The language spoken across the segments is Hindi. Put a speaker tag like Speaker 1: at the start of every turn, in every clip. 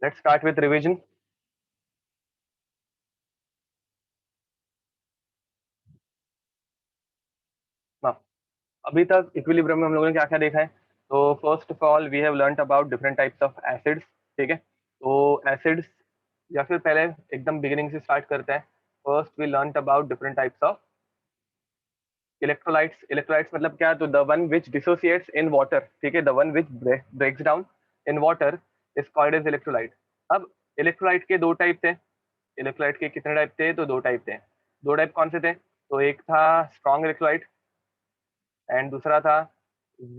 Speaker 1: Let's start with revision. Now, अभी तक इक्विलिब्रियम में हम लोगों ने क्या क्या देखा है? तो first of all we have learned about different types of acids. ठीक है, तो एसिड्स या फिर पहले एकदम बिगिनिंग से स्टार्ट करते हैं. First we learned about different types of electrolytes. Electrolytes मतलब क्या? तो the one which dissociates in water. ठीक है, the one which breaks down in water is called as electrolyte. अब इलेक्ट्रोलाइट के दो टाइप थे. इलेक्ट्रोलाइट के कितने टाइप थे? तो दो टाइप थे. दो टाइप कौन से थे? तो एक था स्ट्रॉन्ग इलेक्ट्रोलाइट एंड दूसरा था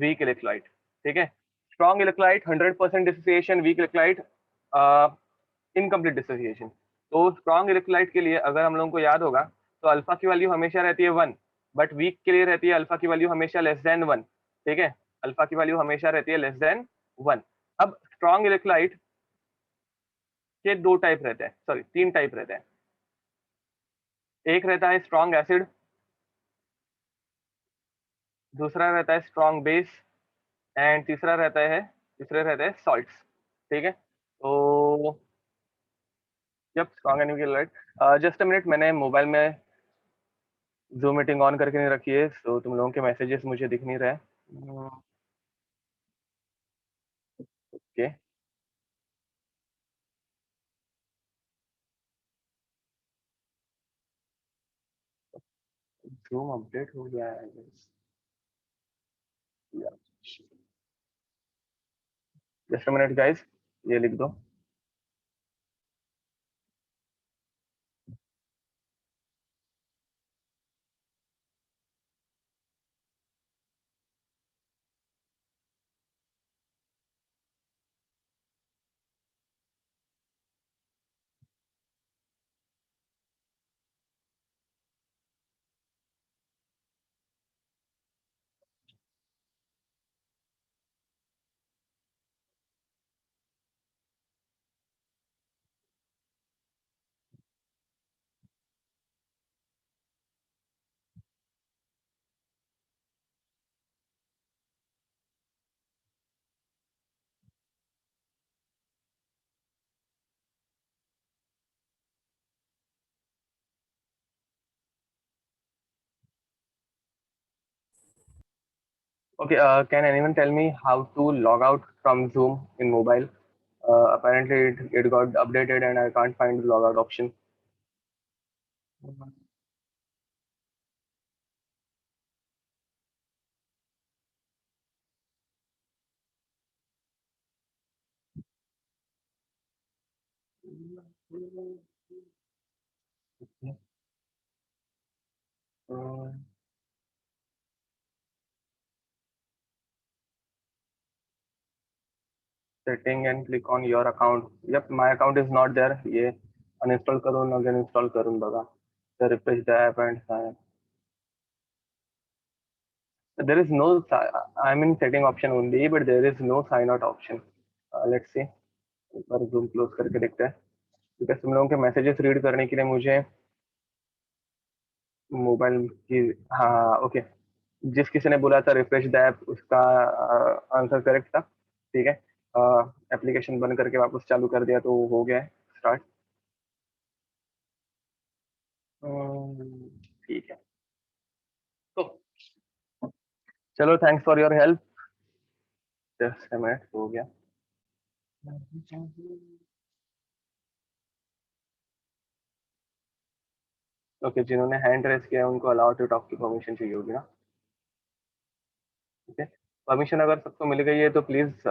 Speaker 1: वीक इलेक्ट्रोलाइट. ठीक है, strong electrolyte 100% dissociation, weak electrolyte incomplete dissociation. तो स्ट्रॉन्ग इलेक्ट्रोलाइट के लिए अगर हम लोगों को याद होगा तो अल्फा की वैल्यू हमेशा रहती है 1, बट वीक के लिए रहती है अल्फा की वैल्यू हमेशा लेस देन 1. ठीक है, अल्फा की वैल्यू हमेशा रहती है लेस देन 1. अब स्ट्रॉन्ग इलेक्ट्रोलाइट के दो टाइप रहते हैं, सॉरी तीन टाइप रहते हैं. एक रहता है स्ट्रॉन्ग एसिड, दूसरा रहता है स्ट्रॉन्ग बेस एंड तीसरे रहते हैं सॉल्ट्स. ठीक है, तो जब strong enemy light, just a minute, मैंने मोबाइल में जूम मीटिंग ऑन करके नहीं रखी है, तो तुम लोगों के मैसेजेस मुझे दिख नहीं रहे. ओके, जूम अपडेट हो गया है. जस्ट अ मिनट गाइस, ये लिख दो. Okay, can anyone tell me how to log out from Zoom in mobile? Apparently it got updated and I can't find the logout option. Setting and click on your account. Yep, my account is not there. ये uninstall करूँ again install करूँ बघा. So refresh the app and sign. There is no, I'm in setting option only, but there is no sign out option. Let's see. एक बार जूम क्लोज करके देखते हैं, क्योंकि तुम लोगों के मैसेजेस रीड करने के लिए मुझे मोबाइल की. हाँ ओके, जिस किसी ने बोला था रिफ्रेश द ऐप, उसका आंसर करेक्ट था. ठीक है, एप्लीकेशन बंद करके वापस चालू कर दिया तो हो गया है स्टार्ट. ठीक है, तो चलो, thanks for your help. Just a minute, हो गया. ओके, जिन्होंने हैंड रेस किया है उनको अलाउ टू टॉक की परमिशन चाहिए होगी ना. ठीक है, परमिशन अगर सबको मिल गई है तो प्लीज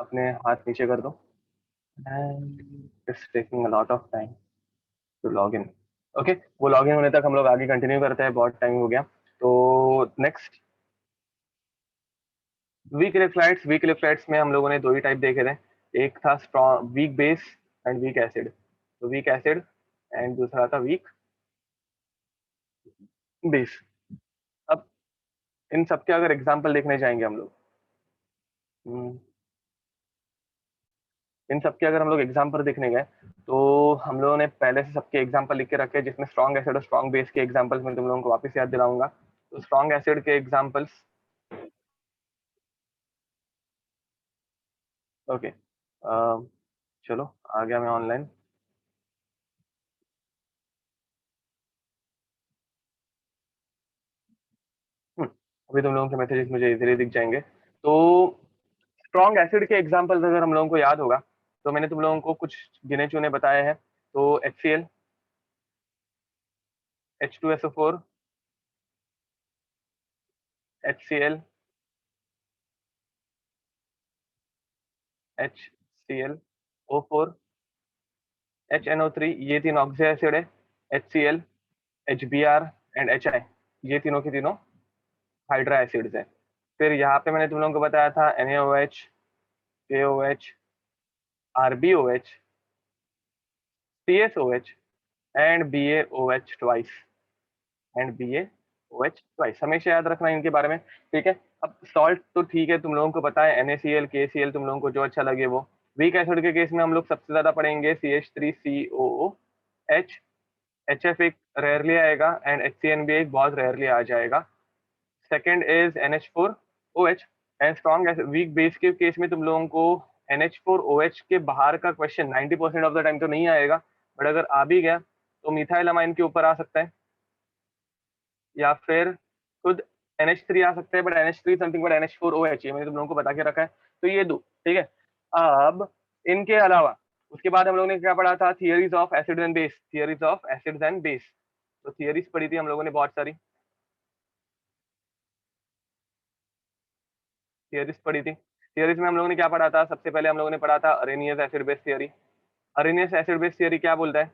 Speaker 1: अपने हाथ नीचे कर दो. It's taking a lot of time to log in. Okay, वो लॉग इन होने तक हम लोग आगे कंटिन्यू करते हैं, बहुत टाइम हो गया. तो नेक्स्ट, वीक इलेक्ट्रोलाइट्स में हम लोगों ने दो ही टाइप देखे थे. एक था strong weak base and weak acid. तो वीक एसिड एंड दूसरा था वीक बेस. अब इन सबके अगर एग्जाम्पल देखने जाएंगे हम लोग, हम्म, इन सबके अगर हम लोग एग्जाम्पल देखने गए तो हम लोगों ने पहले से सबके एग्जाम्पल लिख के रखे हैं, जिसमें स्ट्रॉन्ग एसिड और स्ट्रॉन्ग बेस के एग्जाम्पल्स मैं तुम लोगों को वापस याद दिलाऊंगा. तो स्ट्रॉन्ग एसिड के एग्जाम्पल्स, ओके, चलो आ गया मैं ऑनलाइन। अभी तुम लोगों के मैसेजेस मुझे इजीली दिख जाएंगे। तो स्ट्रॉन्ग एसिड के एग्जांपल्स अगर हम लोगों को याद होगा, तो मैंने तुम लोगों को कुछ गिने चुने बताए हैं। तो HCl, H2SO4, HCl, HCl, O4, HNO3, ये तीन ऑक्सी एसिड है। HCl, HBr एंड HI, ये तीनों की तीनों हाइड्रा एसिड्स हैं। फिर यहाँ पे मैंने तुम लोगों को बताया था NaOH, KOH, RbOH, CSOH and BaOH twice, हमेशा याद रखना इनके बारे में, ठीक है। अब सॉल्ट तो ठीक है, तुम लोगों को पता है NaCl, KCl, तुम लोगों को जो अच्छा लगे वो। वीक एसिड के केस में हम लोग सबसे ज्यादा पढ़ेंगे CH3COOH, HF एक रेयरली आएगा एंड HCN भी एक बहुत रेयरली आ जाएगा। Second is NH4OH। And strong weak base के केस में तुम लोगों को NH4OH के बाहर का क्वेश्चन 90% ऑफ द टाइम तो नहीं आएगा, बट अगर आ भी गया तो मिथाइल अमाइन के ऊपर आ सकता है, या फिर खुद NH3 आ सकता है, but NH3 something but NH4OH, ये मैंने तुम लोगों को बता के रखा है। तो ये दो, ठीक है। अब इनके अलावा उसके बाद हम लोगों ने क्या पढ़ा था, theories of acid and base, theories of acids and base. तो थियरीज पढ़ी थी हम लोगों ने बहुत सारी, थियरीज पढ़ी थी। थियरीज में हम लोगों ने क्या पढ़ा था, सबसे पहले हम लोगों ने पढ़ा था Arrhenius acid base theory. Arrhenius acid base theory क्या बोलता है,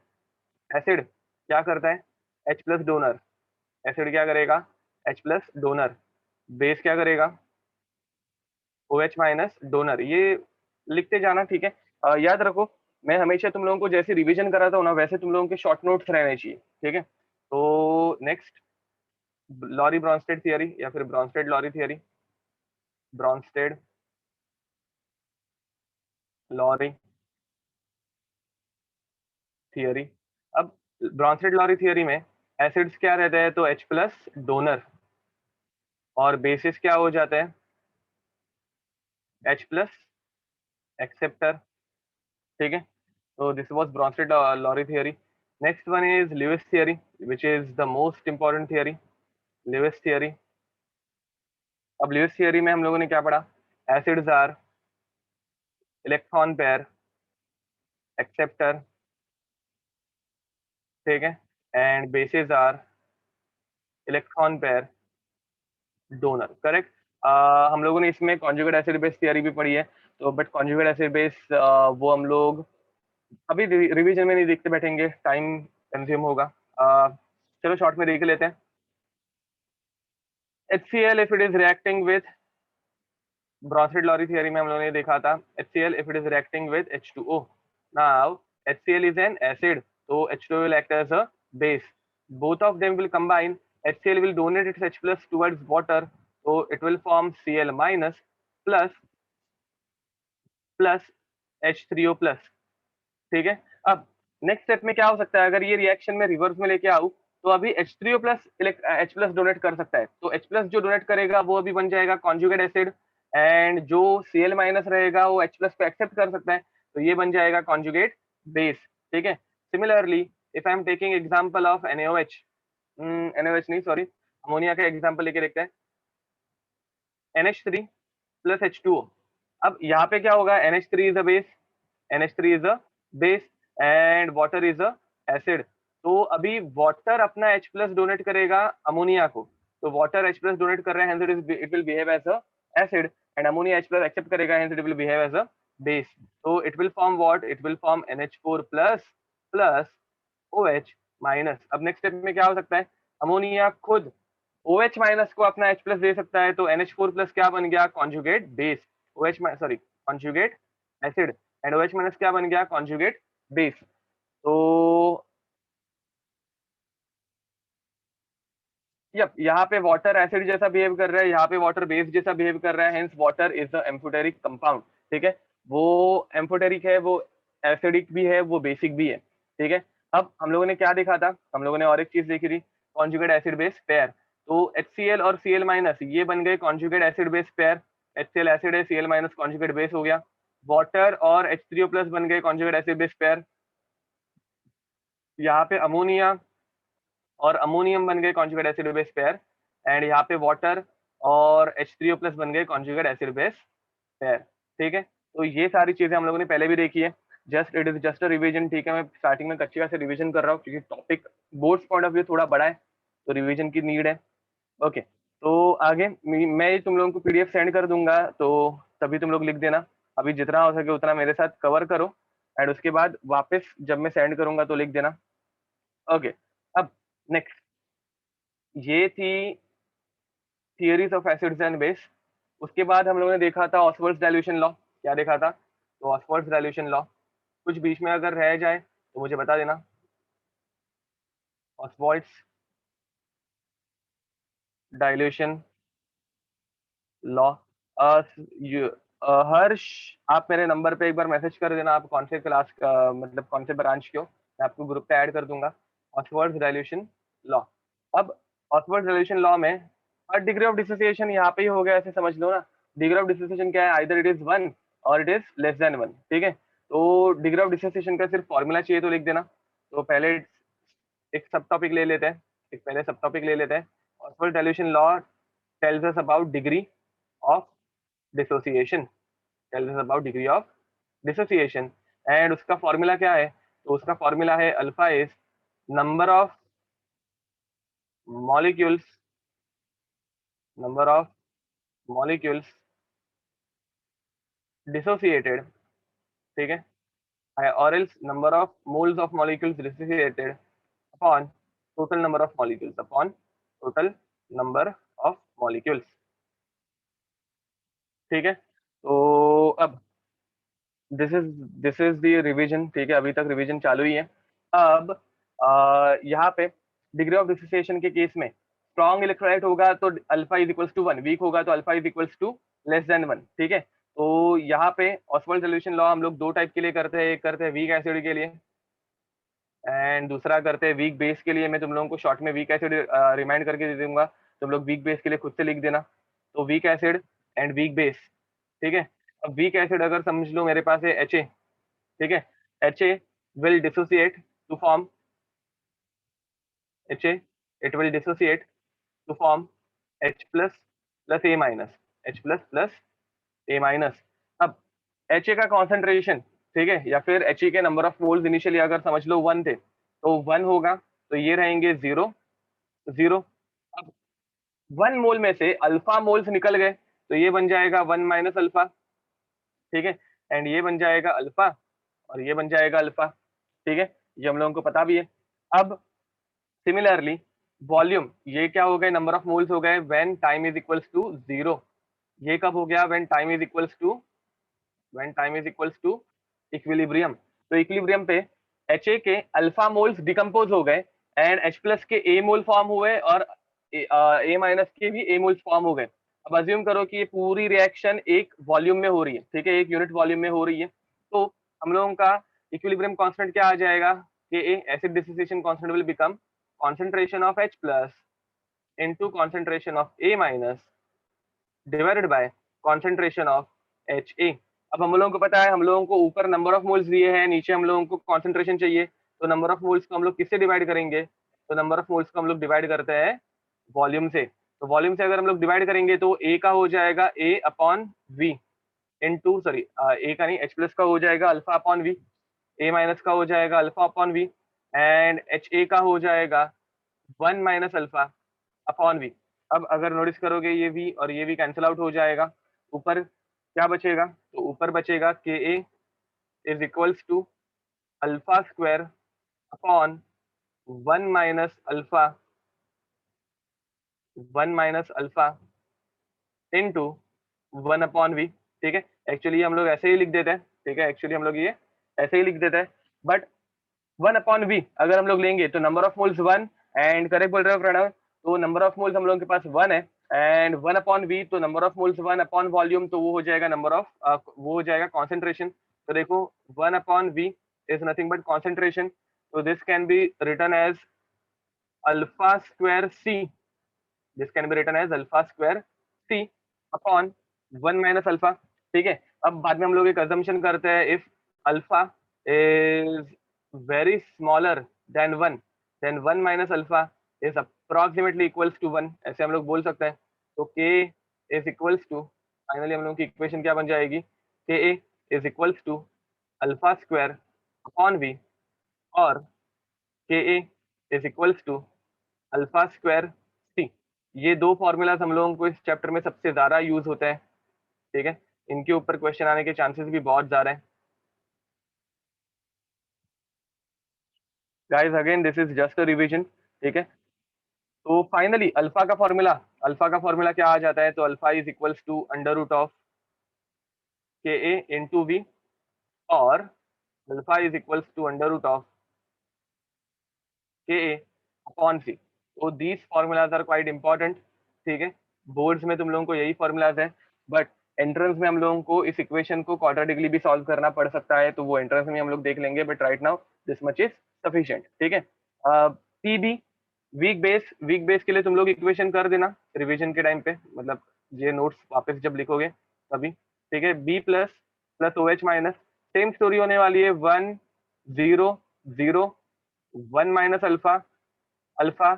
Speaker 1: एसिड क्या करता है, H प्लस डोनर, एसिड क्या करेगा, H प्लस डोनर, बेस क्या करेगा, OH माइनस डोनर। ये लिखते जाना, ठीक है। याद रखो, मैं हमेशा तुम लोगों को जैसे रिवीजन कराता हूँ ना, वैसे तुम लोगों के शॉर्ट नोट्स रहने चाहिए, ठीक है। तो नेक्स्ट, लॉरी ब्रॉन्स्टेड थियरी या फिर Bronsted Lowry theory, Bronsted Lowry theory. अब ब्रॉन्स्टेड लॉरी थियरी में एसिड्स क्या रहते हैं, तो H प्लस डोनर, और बेसिस क्या हो जाता है, H प्लस एक्सेप्टर, ठीक है। So this was Bronsted Lowry theory. Next one is Lewis theory, which is the most important theory. Lewis theory. अब Lewis theory में हम लोगों ने क्या पढ़ा, acids are electron pair acceptor, ठीक है, and bases are electron pair donor, correct. हम लोगों ने इसमें कॉन्जुगेट एसिड बेस थियरी भी पढ़ी है। तो बट कॉन्जुगेट एसिड बेस वो हम लोग अभी रिवीजन में नहीं देखते बैठेंगे, टाइम कंज्यूम होगा। चलो शॉर्ट में देख लेते हैं। HCl if it is reacting with Bronsted Lowry theory में हम लोगों ने देखा था, HCl if it is reacting with H2O. Now HCl is an acid, so H2O will act as a base. Both of them will combine. HCl will donate its H plus towards water, so it will form Cl minus plus plus H3O plus, ठीक है। अब नेक्स्ट स्टेप में क्या हो सकता है, अगर ये रिएक्शन में रिवर्स में लेके आऊं, तो अभी H3O plus H plus donate कर सकता है, तो H प्लस जो डोनेट करेगा वो अभी बन जाएगा कॉन्जुगेट एसिड, एंड जो Cl माइनस रहेगा वो H प्लस को एक्सेप्ट कर सकता है, तो ये बन जाएगा कॉन्जुगेट बेस, ठीक है। Similarly if I am taking example of NaOH, NaOH नहीं सॉरी, अमोनिया का एग्जांपल लेके देखते हैं, NH3 प्लस H2O। अब यहाँ पे क्या होगा, NH3 is a base, NH3 is a base and water is a acid. तो अभी वाटर अपना H प्लस डोनेट करेगा अमोनिया को, तो वाटर H प्लस डोनेट कर रहा है, hence it will behave as a acid, and ammonia H plus accept करेगा, hence it will behave as a base. So it will form what, it will form NH4 plus plus OH minus. अब नेक्स्ट स्टेप में क्या हो सकता है, अमोनिया खुद OH माइनस को अपना H प्लस दे सकता है, तो NH4 प्लस क्या बन गया, conjugate base, OH sorry conjugate acid, and OH minus क्या बन गया, कॉन्जुगेट बेस। तो यप, यहाँ पे वाटर एसिड जैसा बिहेव कर रहा है, यहाँ पे वाटर बेस जैसा बिहेव कर रहा है, hence water is the amphoteric compound, ठीक है। वो एम्फोटेरिक है, वो एसिडिक भी है, वो बेसिक भी है, ठीक है। अब हम लोगों ने क्या देखा था, हम लोगों ने और एक चीज देखी थी, कॉन्जुगेट एसिड बेस पेयर। तो HCl और Cl माइनस ये बन गए conjugate acid base pair, HCl acid है, Cl माइनस कॉन्जुगेट बेस हो गया। वाटर और H3O+ बन गए कॉन्जुगेट एसिड बेस पेयर। यहाँ पे अमोनिया और अमोनियम बन गए conjugate acid base pair. And यहाँ पे वाटर और H3O+ बन गए कॉन्जुगेट एसिड बेस पेयर। ठीक है, तो ये सारी चीजें हम लोगों ने पहले भी देखी है। Just it is just a revision. ठीक है, मैं स्टार्टिंग में कच्चे से रिवीजन कर रहा हूँ क्योंकि topic boards point of view थोड़ा बड़ा है, तो रिवीजन की नीड है। ओके, तो आगे मैं तुम लोगों को पीडीएफ सेंड कर दूंगा, तो तभी तुम लोग लिख देना। अभी जितना हो सके उतना मेरे साथ कवर करो, एंड उसके बाद वापस जब मैं सेंड करूंगा तो लिख देना। ओके, अब नेक्स्ट ये थी theories of acids and base. उसके बाद हम लोगों ने देखा था ऑसवर्ड्स डाइल्यूशन लॉ। क्या देखा था? तो ऑसवर्ड्स डाइल्यूशन लॉ, कुछ बीच में अगर रह जाए तो मुझे बता देना। ऑसवर्ड्स डाइल्यूशन लॉ। हर्ष, आप मेरे नंबर पे एक बार मैसेज कर देना, आप कौन से क्लास का मतलब कौन से ब्रांच के हो, मैं आपको ग्रुप पे ऐड कर दूंगा। ऑसवर्ड्स डाइल्यूशन लॉ। अब ऑसवर्ड्स डाइल्यूशन लॉ में हर डिग्री ऑफ डिसोसिएशन यहाँ पे ही हो गया, ऐसे समझ लो ना। डिग्री ऑफ डिसोसिएशन क्या है? आइदर इट इज 1 और इट इज लेस देन 1। ठीक है, तो डिग्री ऑफ डिसोसिएशन का सिर्फ फॉर्मूला चाहिए तो लिख देना। तो पहले एक सब टॉपिक ले लेते हैं, एक पहले सब टॉपिक ले लेते हैं। Oswald dilution law tells us about degree of dissociation, tells us about degree of dissociation. And उसका फॉर्मूला क्या है? तो उसका फॉर्मूला है alpha is number of molecules, number of molecules dissociated. ठीक है, और else number of moles of molecules dissociated upon total number of molecules, upon total number of molecules. ठीक है, तो अब दिस इज द रिवीजन। ठीक है, अभी तक रिवीजन चालू ही है। अब यहाँ पे डिग्री ऑफ डिसोसिएशन के केस में स्ट्रॉन्ग इलेक्ट्रोलाइट होगा तो alpha is equals to 1, weak होगा तो alpha is equals to less than 1। ठीक है, तो यहाँ पे ऑसवर्ड सॉल्यूशन लॉ हम लोग दो टाइप के लिए करते हैं, एक करते हैं वीक एसिड के लिए एंड दूसरा करते हैं वीक बेस के लिए। मैं तुम लोगों को शॉर्ट में वीक एसिड रिमाइंड करके दे दूंगा, तुम लोग वीक बेस के लिए खुद से लिख देना। तो weak acid and weak base. ठीक है, अब वीक एसिड अगर समझ लो मेरे पास है एच ए। ठीक है, H A will dissociate to form H A, it will dissociate to form H plus plus A minus, H plus plus A minus. अब एच ए का कॉन्सेंट्रेशन, ठीक है, या फिर एच ए के नंबर ऑफ मोल्स इनिशियली अगर समझ लो 1 थे तो 1 होगा, तो ये रहेंगे 0 0। अब 1 मोल में से अल्फा मोल्स निकल गए तो ये बन जाएगा 1 माइनस अल्फा। ठीक है, एंड ये बन जाएगा अल्फा और ये बन जाएगा अल्फा। ठीक है, ये हम लोगों को पता भी है। अब सिमिलरली वॉल्यूम, ये क्या हो गए? नंबर ऑफ मोल्स हो गए when time is equals to 0। ये कब हो गया? When time is equals to, when time is equals to equilibrium. तो इक्विलिब्रियम पे एच ए के अल्फा मोल्स डिकम्पोज हो गए एंड एच प्लस के ए मोल फॉर्म हुए और ए माइनस के भी ए मोल्स फॉर्म हो गए। अब अज्यूम करो कि ये पूरी रिएक्शन एक वॉल्यूम में हो रही है। ठीक है, एक यूनिट वॉल्यूम में हो रही है, तो हम लोगों का इक्विलिब्रियम कांस्टेंट क्या आ जाएगा? कि acid dissociation constant will become concentration of H plus into concentration of A minus divided by concentration of HA। अब हम लोगों को पता है, हम लोगों को ऊपर नंबर ऑफ मोल्स दिए हैं, नीचे हम लोगों को कॉन्सेंट्रेशन चाहिए, तो नंबर ऑफ मोल्स को हम लोग किससे डिवाइड करेंगे? तो नंबर ऑफ मोल्स को हम लोग डिवाइड करते हैं वॉल्यूम से। तो वॉल्यूम से अगर हम लोग डिवाइड करेंगे तो ए का हो जाएगा A upon V into, sorry A का नहीं, एच प्लस का हो जाएगा alpha upon V, A minus का हो जाएगा alpha upon V, and H A का हो जाएगा 1 माइनस अल्फा अपॉन वी। अब अगर नोटिस करोगे ये v और ये v कैंसिल आउट हो जाएगा, ऊपर क्या बचेगा? तो ऊपर बचेगा K a is equals to alpha square upon 1 minus alpha, 1 minus alpha into 1 upon V. ठीक है, एक्चुअली हम लोग ऐसे ही लिख देते हैं। ठीक है, एक्चुअली हम लोग ये ऐसे ही लिख देते हैं, बट 1 अपॉन वी अगर हम लोग लेंगे तो number of moles 1, and correct बोल रहे हो प्रणव, तो नंबर ऑफ मोल्स हम लोगों के पास 1 है, एंड 1 अपॉन वी तो number of moles 1 upon volume, तो वो हो जाएगा नंबर ऑफ वो हो जाएगा कॉन्सेंट्रेशन। तो देखो 1 upon V is nothing but concentration, तो this can be written as alpha square C, this can be written as alpha square C upon 1 minus alpha. ठीक है, अब बाद में हम लोग एक अजम्पशन करते हैं, if alpha is very smaller than 1, then 1 minus alpha is approximately equals to 1, ऐसे हम लोग बोल सकते हैं। तो के इज इक्वल्स टू, फाइनली हम लोग की इक्वेशन क्या बन जाएगी, K a is equals to alpha square upon V, और K a is equals to alpha square C. ये दो फॉर्मूलाज हम लोगों को इस चैप्टर में सबसे ज्यादा यूज होते हैं, ठीक है। इनके ऊपर क्वेश्चन आने के चांसेस भी बहुत ज्यादा है। Guys again this is just a revision, ठीक है। तो फाइनली अल्फा का फॉर्मूला क्या आ जाता है, तो alpha is equals to under root of K A into V, और alpha is equals to under root of K A upon C. तो these formulas are quite important, ठीक है। बोर्ड्स में तुम लोगों को यही फॉर्मूलाज है, बट एंट्रेंस में हम लोगों को इस इक्वेशन को क्वाड्रेटिकली भी सॉल्व करना पड़ सकता है, तो वो एंट्रेंस में हम लोग देख लेंगे, but right now this much is sufficient, ठीक है। पीबी वीक बेस के लिए तुम लोग इक्वेशन कर देना रिवीजन के टाइम पे, मतलब ये नोट्स वापस जब लिखोगे तभी, ठीक है। B plus plus O H minus, same story होने वाली है, 1 0 0 1 माइनस अल्फा अल्फा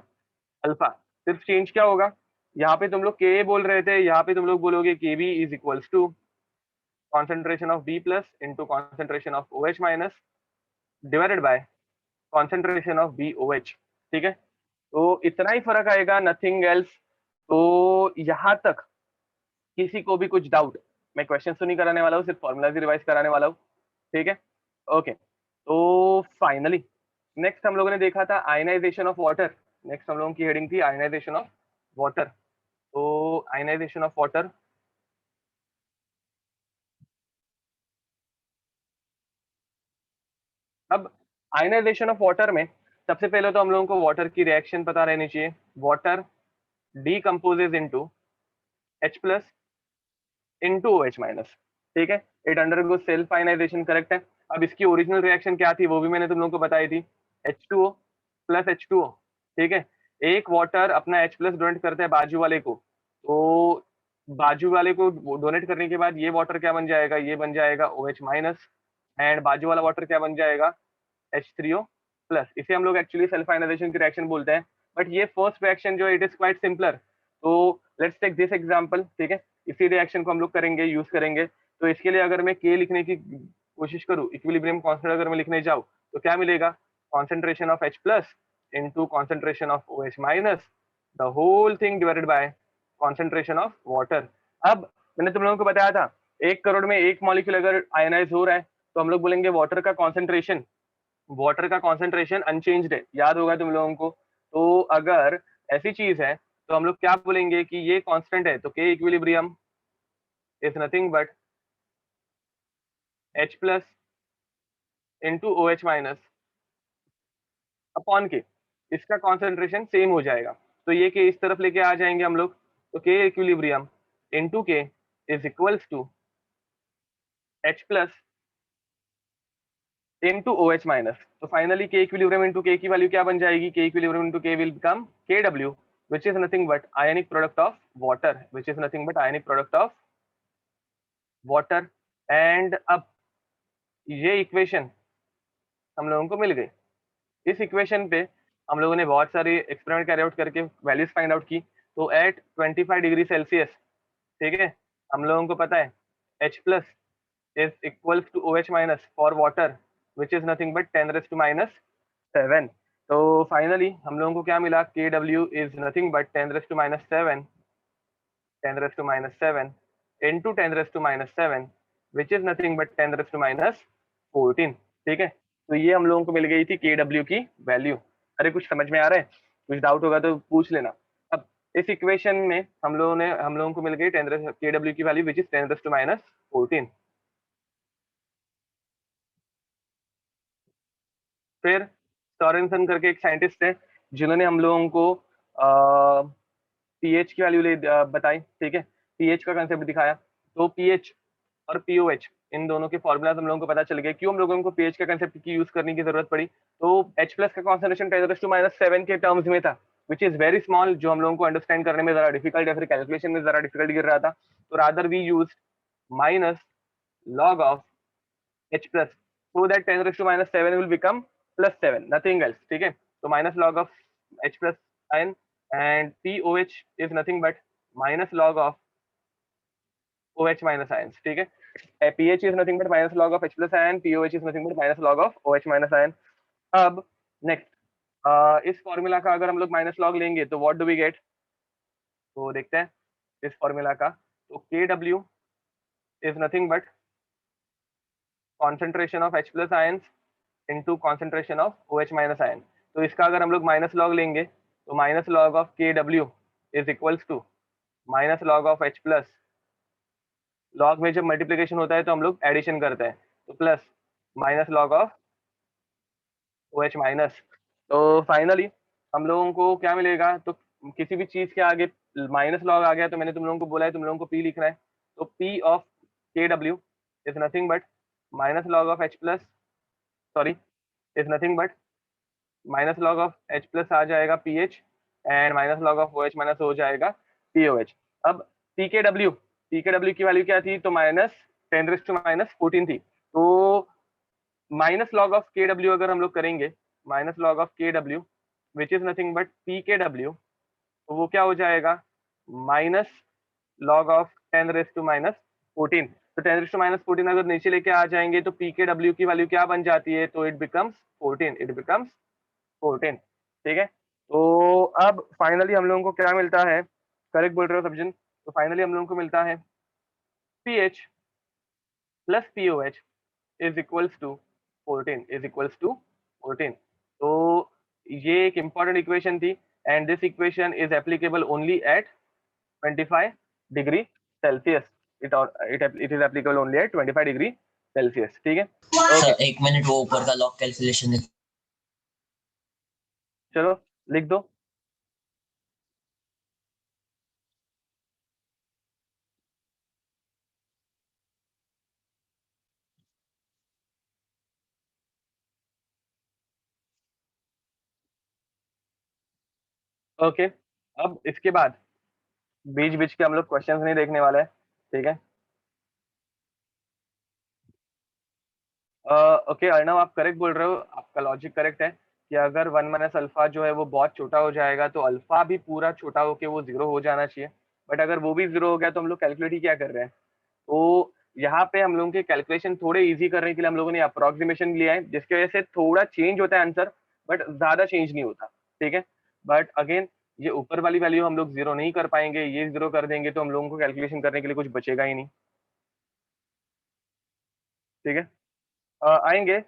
Speaker 1: अल्फा। सिर्फ चेंज क्या होगा, यहाँ पे तुम लोग के बोल रहे थे, यहाँ पे तुम लोग बोलोगे K B is equals to concentration of B plus into concentration of O H minus divided by concentration of B O H, ठीक है। तो इतना ही फर्क आएगा, नथिंग एल्स। तो यहाँ तक किसी को भी कुछ डाउट, मैं क्वेश्चन तो नहीं कराने वाला हूँ, सिर्फ फॉर्मूला ही रिवाइज कराने वाला हूँ, ठीक है। ओके, तो फाइनली नेक्स्ट हम लोगों ने देखा था आयनाइजेशन ऑफ वाटर। नेक्स्ट हम लोगों की हेडिंग थी आयनाइजेशन ऑफ वाटर। तो आयनाइजेशन ऑफ वाटर, अब आयनाइजेशन ऑफ वाटर में सबसे पहले तो हम लोगों को वाटर की रिएक्शन पता रहनी चाहिए। Water decomposes into H plus into O H minus, ठीक है। It undergo self ionisation, correct है। अब इसकी ओरिजिनल रिएक्शन क्या थी वो भी मैंने तुम लोगों को बताई थी, H2O प्लस H2O, ठीक है। एक वाटर अपना H प्लस डोनेट करता है बाजू वाले को, तो बाजू वाले को डोनेट करने के बाद ये वाटर क्या बन जाएगा, ये बन जाएगा OH माइनस, एंड बाजू वाला वाटर क्या बन जाएगा, H3O प्लस। इसे हम लोग एक्चुअली सेल्फ आयनाइजेशन की रिएक्शन बोलते हैं, बट ये फर्स्ट रिएक्शन जो इट इज क्वाइट सिंपलर। तो लेट्स टेक दिस एग्जांपल, ठीक है। इसी रिएक्शन को हम लोग करेंगे, यूज करेंगे। तो इसके लिए अगर मैं के लिखने की कोशिश करूँ, इक्विलिब्रियम कांस्टेंट अगर मैं लिखने जाऊँ, तो क्या मिलेगा, concentration of H plus into concentration of OH minus, the whole thing divided by concentration of water. अब मैंने तुम लोगों को बताया था 1 करोड़ में एक मॉलिक्यूल अगर आयनाइज हो रहा है, तो हम लोग बोलेंगे वाटर का कॉन्सेंट्रेशन अनचेंज्ड है, याद होगा तुम लोगों को। तो अगर ऐसी चीज है तो हम लोग क्या बोलेंगे कि ये कांस्टेंट है, तो K equilibrium is nothing but H plus into O H minus upon K, इसका कॉन्सेंट्रेशन सेम हो जाएगा। तो ये के इस तरफ लेके आ जाएंगे हम लोग, तो K equilibrium into K is equals to H plus into OH minus। तो finally K equilibrium into K की वैल्यू क्या बन जाएगी, K equilibrium into K will become KW, which is nothing but ionic product of water, which is nothing but ionic product of water। And अब ये इक्वेशन हम लोगों को मिल गई। इस इक्वेशन पे हम लोगों ने बहुत सारी एक्सपेरिमेंट कैरी आउट करके वैल्यूज फाइंड आउट की। तो एट 25 डिग्री सेल्सियस, ठीक है, हम लोगों को पता है H plus is equals to OH minus for water, which is nothing but 10⁻⁷। तो फाइनली हम लोगों को क्या मिला, K W is nothing but 10⁻⁷, 10⁻⁷ into 10⁻⁷, which is nothing but 10⁻14, ठीक है। तो ये हम लोगों को मिल गई थी के डब्ल्यू की वैल्यू। अरे कुछ समझ में आ रहा है, कुछ डाउट होगा तो पूछ लेना। अब इस इक्वेशन में हम लोगों को मिल गई के डब्ल्यू की वैल्यू विच इज 10⁻14। फिर सॉरेनसन करके एक साइंटिस्ट है जिन्होंने हम लोगों को पीएच की वैल्यू बताई, ठीक है, पीएच का कंसेप्ट दिखाया। तो पीएच और पीओएच इन दोनों के फॉर्मुलाज हम लोगों को पता चल गए, क्यों हम लोगों को पीएच का कंसेप्ट की यूज करने की जरूरत पड़ी। तो H प्लस का कॉन्सेंट्रेशन 10⁻⁷ के टर्म्स में था, विच इज वेरी स्मॉल, जो हम लोगों को अंडरस्टैंड करने में जरा डिफिकल्ट या फिर कैलकुलेशन में जरा डिफिकल्ट गिर रहा था। तो rather we use minus log of h plus, so that 10 raised to minus 7 will become plus 7, nothing else. ठीक है, तो minus log of h plus ion, and POH is nothing but minus log of OH minus ions. ठीक है, pH is nothing but minus log of H plus ion, POH is nothing but minus log of OH minus ion. अब नेक्स्ट, इस फॉर्मूला का अगर हम लोग माइनस लॉग लेंगे तो व्हाट डू वी गेट, तो देखते हैं इस फॉर्मूला का, तो K W is nothing but concentration of H plus ions into concentration of OH minus ion. तो इसका अगर हम लोग माइनस लॉग लेंगे तो minus log of K W is equals to minus log of H plus, log में जब मल्टीप्लीकेशन होता है तो हम लोग एडिशन करते हैं, तो plus minus log of OH minus. तो फाइनली हम लोगों को क्या मिलेगा, तो किसी भी चीज के आगे माइनस लॉग आ गया तो मैंने तुम लोगों को बोला है तुम लोगों को P लिखना है, तो P of K W is nothing but minus log of H plus, sorry, is nothing but minus log of H plus आ जाएगा PH, and minus log of OH minus हो जाएगा POH. अब पीके डब्ल्यू की वैल्यू क्या थी, तो माइनस 10⁻⁻14 थी. तो minus log of K W अगर हम लोग करेंगे, minus log of K W which is nothing but P के डब्ल्यू, तो वो क्या हो जाएगा, माइनस लॉग ऑफ 10⁻⁻14. तो 10⁻⁻14 अगर नीचे लेके आ जाएंगे तो पी के डब्ल्यू की वैल्यू क्या बन जाती है, तो इट बिकम्स 14. ठीक है, तो अब फाइनली हम लोगों को क्या मिलता है, करेक्ट बोल रहे हो सब्जन, तो फाइनली हम लोगों को मिलता है pH plus pOH is equals to 14. तो ये एक इंपॉर्टेंट इक्वेशन थी, and this equation is applicable only at 25 degree Celsius. It is applicable only at 25 degree Celsius. ठीक है,
Speaker 2: सर एक मिनट, वो ऊपर का लॉग कैलकुलेशन
Speaker 1: चलो लिख दो. ओके, अब इसके बाद बीच बीच के हम लोग क्वेश्चंस नहीं देखने वाले हैं. ठीक है, ओके अर्णव, आप करेक्ट बोल रहे हो, आपका लॉजिक करेक्ट है कि अगर 1 माइनस अल्फा जो है वो बहुत छोटा हो जाएगा तो अल्फा भी पूरा छोटा होके वो जीरो हो जाना चाहिए. बट अगर वो भी जीरो हो गया तो हम लोग कैलकुलेट ही क्या कर रहे हैं. तो यहाँ पे हम लोगों के कैलकुलेशन थोड़े इजी करने के लिए हम लोगों ने अप्रोक्सीमेशन लिया है, जिसकी वजह से थोड़ा चेंज होता है आंसर, बट ज्यादा चेंज नहीं होता. ठीक है, बट अगेन ये ऊपर वाली वैल्यू हम लोग जीरो नहीं कर पाएंगे, ये जीरो कर देंगे तो हम लोगों को कैलकुलेशन करने के लिए कुछ बचेगा ही नहीं. ठीक है, आएंगे.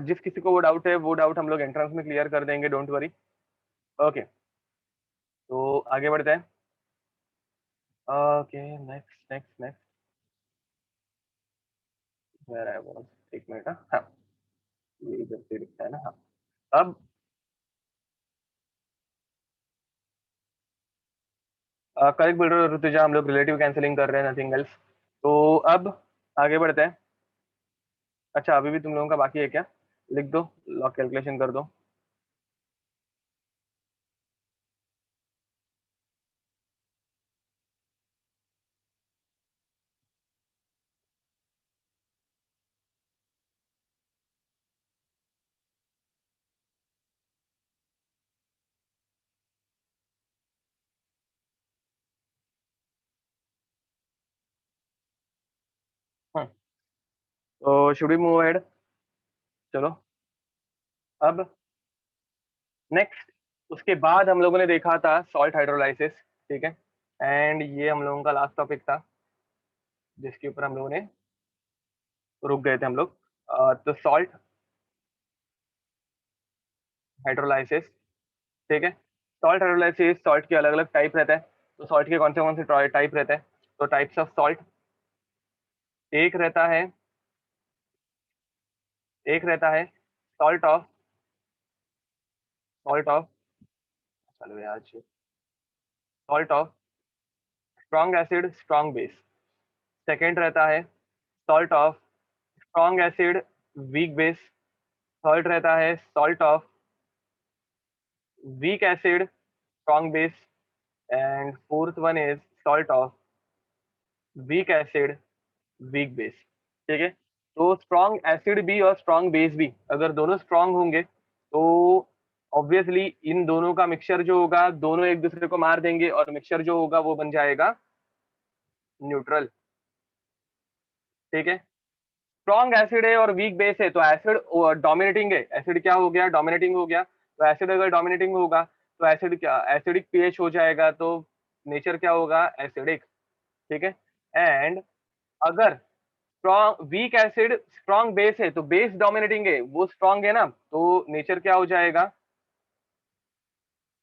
Speaker 1: जिस किसी को वो डाउट है वो डाउट हम लोग एंट्रेंस में क्लियर कर देंगे, डोंट वरी. ओके, तो आगे बढ़ते हैं. Okay, next next next, where I was, एक मिनट. हाँ, ये इधर से दिखता है ना. हाँ, अब करेक्ट बोल रहे हो ऋतुजा, हम लोग रिलेटिव कैंसिलिंग कर रहे हैं, नथिंग एल्स. तो अब आगे बढ़ते हैं. अच्छा, अभी भी तुम लोगों का बाकी है क्या, लिख दो, लॉग कैलकुलेशन कर दो. तो शुड वी मूव अहेड, चलो. अब नेक्स्ट, उसके बाद हम लोगों ने देखा था सॉल्ट हाइड्रोलाइसिस. ठीक है, एंड ये हम लोगों का लास्ट टॉपिक था जिसके ऊपर हम लोगों ने रुक गए थे हम लोग. तो सॉल्ट हाइड्रोलाइसिस. ठीक है, सॉल्ट हाइड्रोलाइसिस, सॉल्ट के अलग अलग टाइप रहते हैं. तो सॉल्ट के कौन से टाइप रहते हैं, तो टाइप्स ऑफ सॉल्ट, एक रहता है सॉल्ट ऑफ, चलो यार, salt of strong acid strong base. Second रहता है salt of strong acid weak base. Third रहता है salt of weak acid strong base. And fourth one is salt of weak acid weak base. ठीक है। तो स्ट्रॉन्ग एसिड भी और स्ट्रॉन्ग बेस भी अगर दोनों स्ट्रॉन्ग होंगे तो ऑब्वियसली इन दोनों का मिक्सचर जो होगा, दोनों एक दूसरे को मार देंगे और मिक्सचर जो होगा वो बन जाएगा न्यूट्रल। ठीक है। स्ट्रॉन्ग एसिड है और वीक बेस है तो एसिड डोमिनेटिंग है, एसिड क्या हो गया, डोमिनेटिंग हो गया। तो एसिड अगर डोमिनेटिंग होगा तो एसिड क्या, एसिडिक पीएच हो जाएगा, तो नेचर क्या होगा, एसिडिक। ठीक है। एंड अगर strong weak acid strong base है तो बेस डोमिनेटिंग है, वो स्ट्रॉन्ग है ना, तो नेचर क्या हो जाएगा,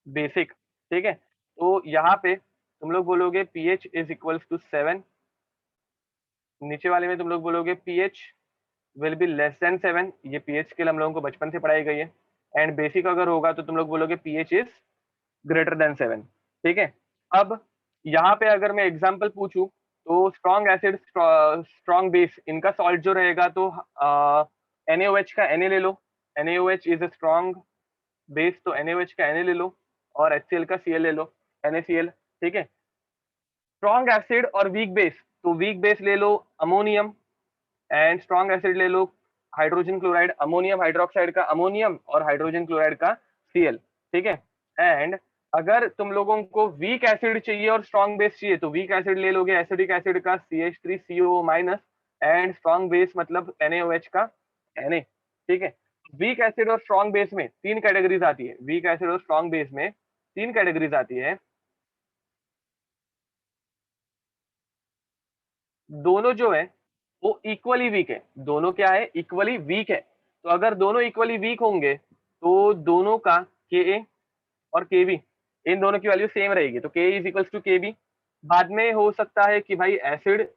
Speaker 1: बेसिक। ठीक है। तो यहाँ पे तुम लोग बोलोगे पीएच इज इक्वल्स टू 7, नीचे वाले में तुम लोग बोलोगे pH will be less than 7, ये पीएच स्केल हम लोगों को बचपन से पढ़ाई गई है। एंड बेसिक अगर होगा तो तुम लोग बोलोगे पीएच इज ग्रेटर देन 7। ठीक है। अब यहाँ पे अगर मैं एग्जांपल पूछूं तो स्ट्रॉन्ग एसिड स्ट्रॉन्ग बेस इनका सॉल्ट जो रहेगा तो NaOH का Na ले लो, NaOH is a strong base तो NaOH का Na ले लो और HCl का Cl ले लो, NaCl। ठीक है। स्ट्रॉन्ग एसिड और वीक बेस, तो वीक बेस ले लो अमोनियम एंड स्ट्रॉन्ग एसिड ले लो हाइड्रोजन क्लोराइड, अमोनियम हाइड्रोक्साइड का अमोनियम और हाइड्रोजन क्लोराइड का Cl। ठीक है। एंड अगर तुम लोगों को वीक एसिड चाहिए और स्ट्रॉन्ग बेस चाहिए तो वीक एसिड ले लोगे एसिडिक एसिड का CH3COO minus and strong base मतलब NaOH का Na। ठीक है। वीक एसिड और स्ट्रॉन्ग बेस में तीन कैटेगरीज आती है, वीक एसिड और स्ट्रॉन्ग बेस में तीन कैटेगरीज आती है। दोनों जो है वो इक्वली वीक है, दोनों क्या है, इक्वली वीक है। तो अगर दोनों इक्वली वीक होंगे तो दोनों का के और के बी, इन दोनों की वैल्यू सेम रहेगी, तो के इज इक्वल्स टू के बी। बाद में हो सकता है कि भाई एसिड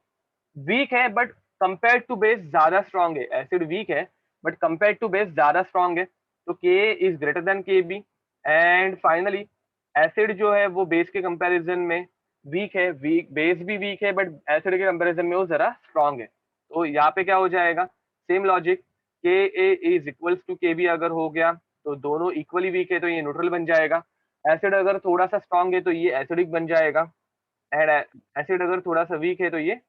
Speaker 1: वीक है बट कंपेयर टू बेस ज्यादा स्ट्रांग है, एसिड वीक है बट कंपेयर टू बेस ज्यादा स्ट्रांग है, तो के इज ग्रेटर देन के बी। एंड फाइनली एसिड जो है वो बेस के कंपैरिजन में वीक है, वीक बेस भी वीक है बट एसिड के कंपैरिजन में वो जरा स्ट्रांग है। तो यहाँ पे क्या हो जाएगा, सेम लॉजिक, के ए इज इक्वल्स टू के बी अगर हो गया तो दोनों इक्वली वीक है तो ये न्यूट्रल बन जाएगा। एसिड अगर थोड़ा सा स्ट्रांग है तो ये एसिडिक बन जाएगा एंड एसिड अगर थोड़ा सा वीक है तो ये